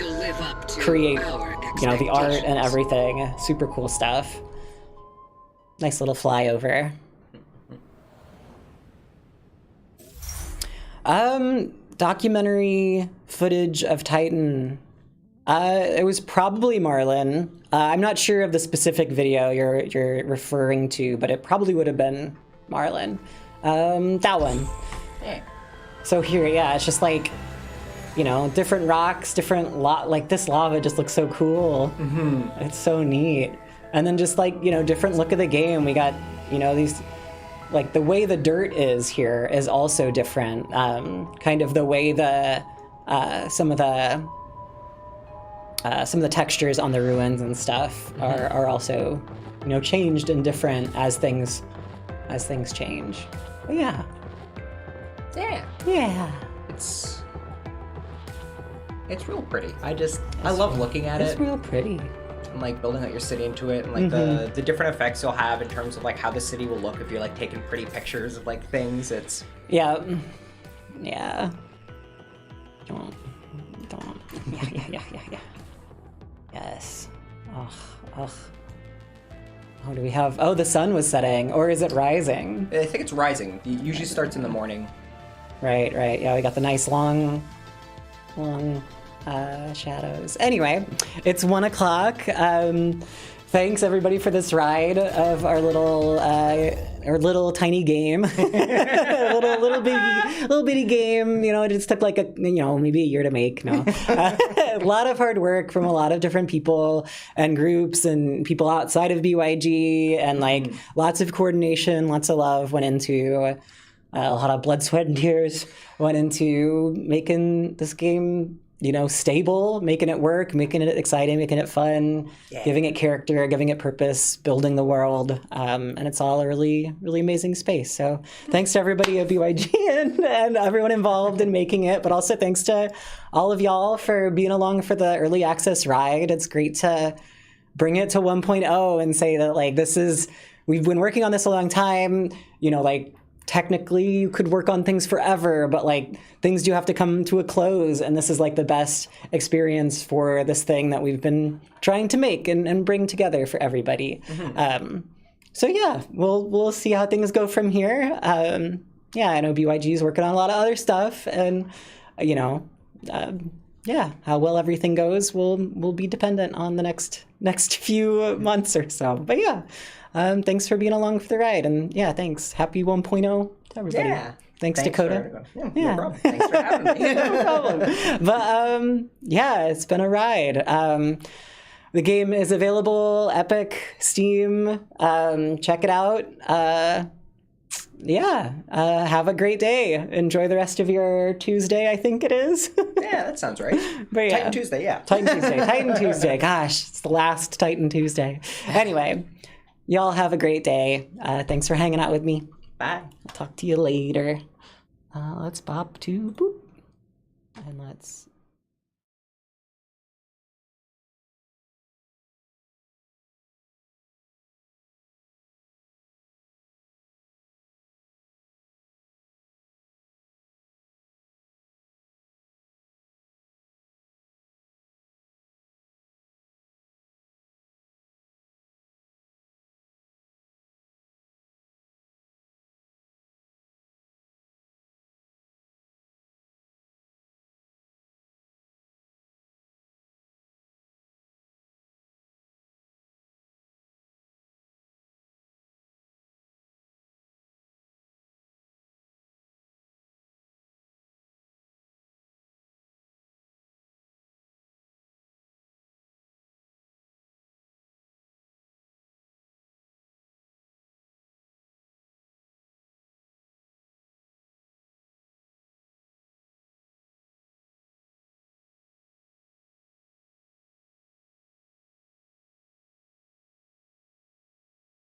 create, the art and everything. Super cool stuff. Nice little flyover. Documentary footage of Titan. It was probably Marlon. I'm not sure of the specific video you're referring to, but it probably would have been Marlon. That one. Yeah. So here, it's just like, different rocks, like this lava just looks so cool. Mm-hmm. It's so neat. And then just like, different look of the game. We got, these, like the way the dirt is here is also different. Kind of the way some of the textures on the ruins and stuff are also, changed and different as things change. But yeah. It's real pretty. I love looking at it. It's real pretty. And like building out your city into it, and like the different effects you'll have in terms of like how the city will look if you're like taking pretty pictures of like things. It's yeah. Don't. Yeah. Yes. Ugh. Oh, do we have? Oh, the sun was setting, or is it rising? I think it's rising. It usually starts in the morning. Right. Yeah, we got the nice long shadows. Anyway, it's 1:00. Thanks everybody for this ride of our little tiny game, little bitty game. It just took like maybe a year to make. No, a lot of hard work from a lot of different people and groups and people outside of BYG, and like lots of coordination, lots of love went into. A lot of blood, sweat, and tears went into making this game, stable, making it work, making it exciting, making it fun, giving it character, giving it purpose, building the world. And it's all a really, really amazing space. So thanks to everybody at BYG and everyone involved in making it, but also thanks to all of y'all for being along for the early access ride. It's great to bring it to 1.0 and say that, like, we've been working on this a long time, technically you could work on things forever, but like things do have to come to a close, and this is like the best experience for this thing that we've been trying to make and bring together for everybody. So yeah, we'll see how things go from here. Yeah, I know BYG is working on a lot of other stuff, and you know, yeah, how well everything goes will be dependent on the next few months or so. But yeah, thanks for being along for the ride, and yeah, thanks. Happy 1.0 to everybody. Yeah. Thanks Dakota. No problem. Thanks for having me. No problem. But yeah, it's been a ride. The game is available, Epic, Steam. Check it out. Yeah, have a great day. Enjoy the rest of your Tuesday, I think it is. Yeah, that sounds right. But yeah. Titan Tuesday, yeah. Titan Tuesday. Gosh, it's the last Titan Tuesday. Anyway, y'all have a great day. Thanks for hanging out with me. Bye. I'll talk to you later. Let's bop to boop. And let's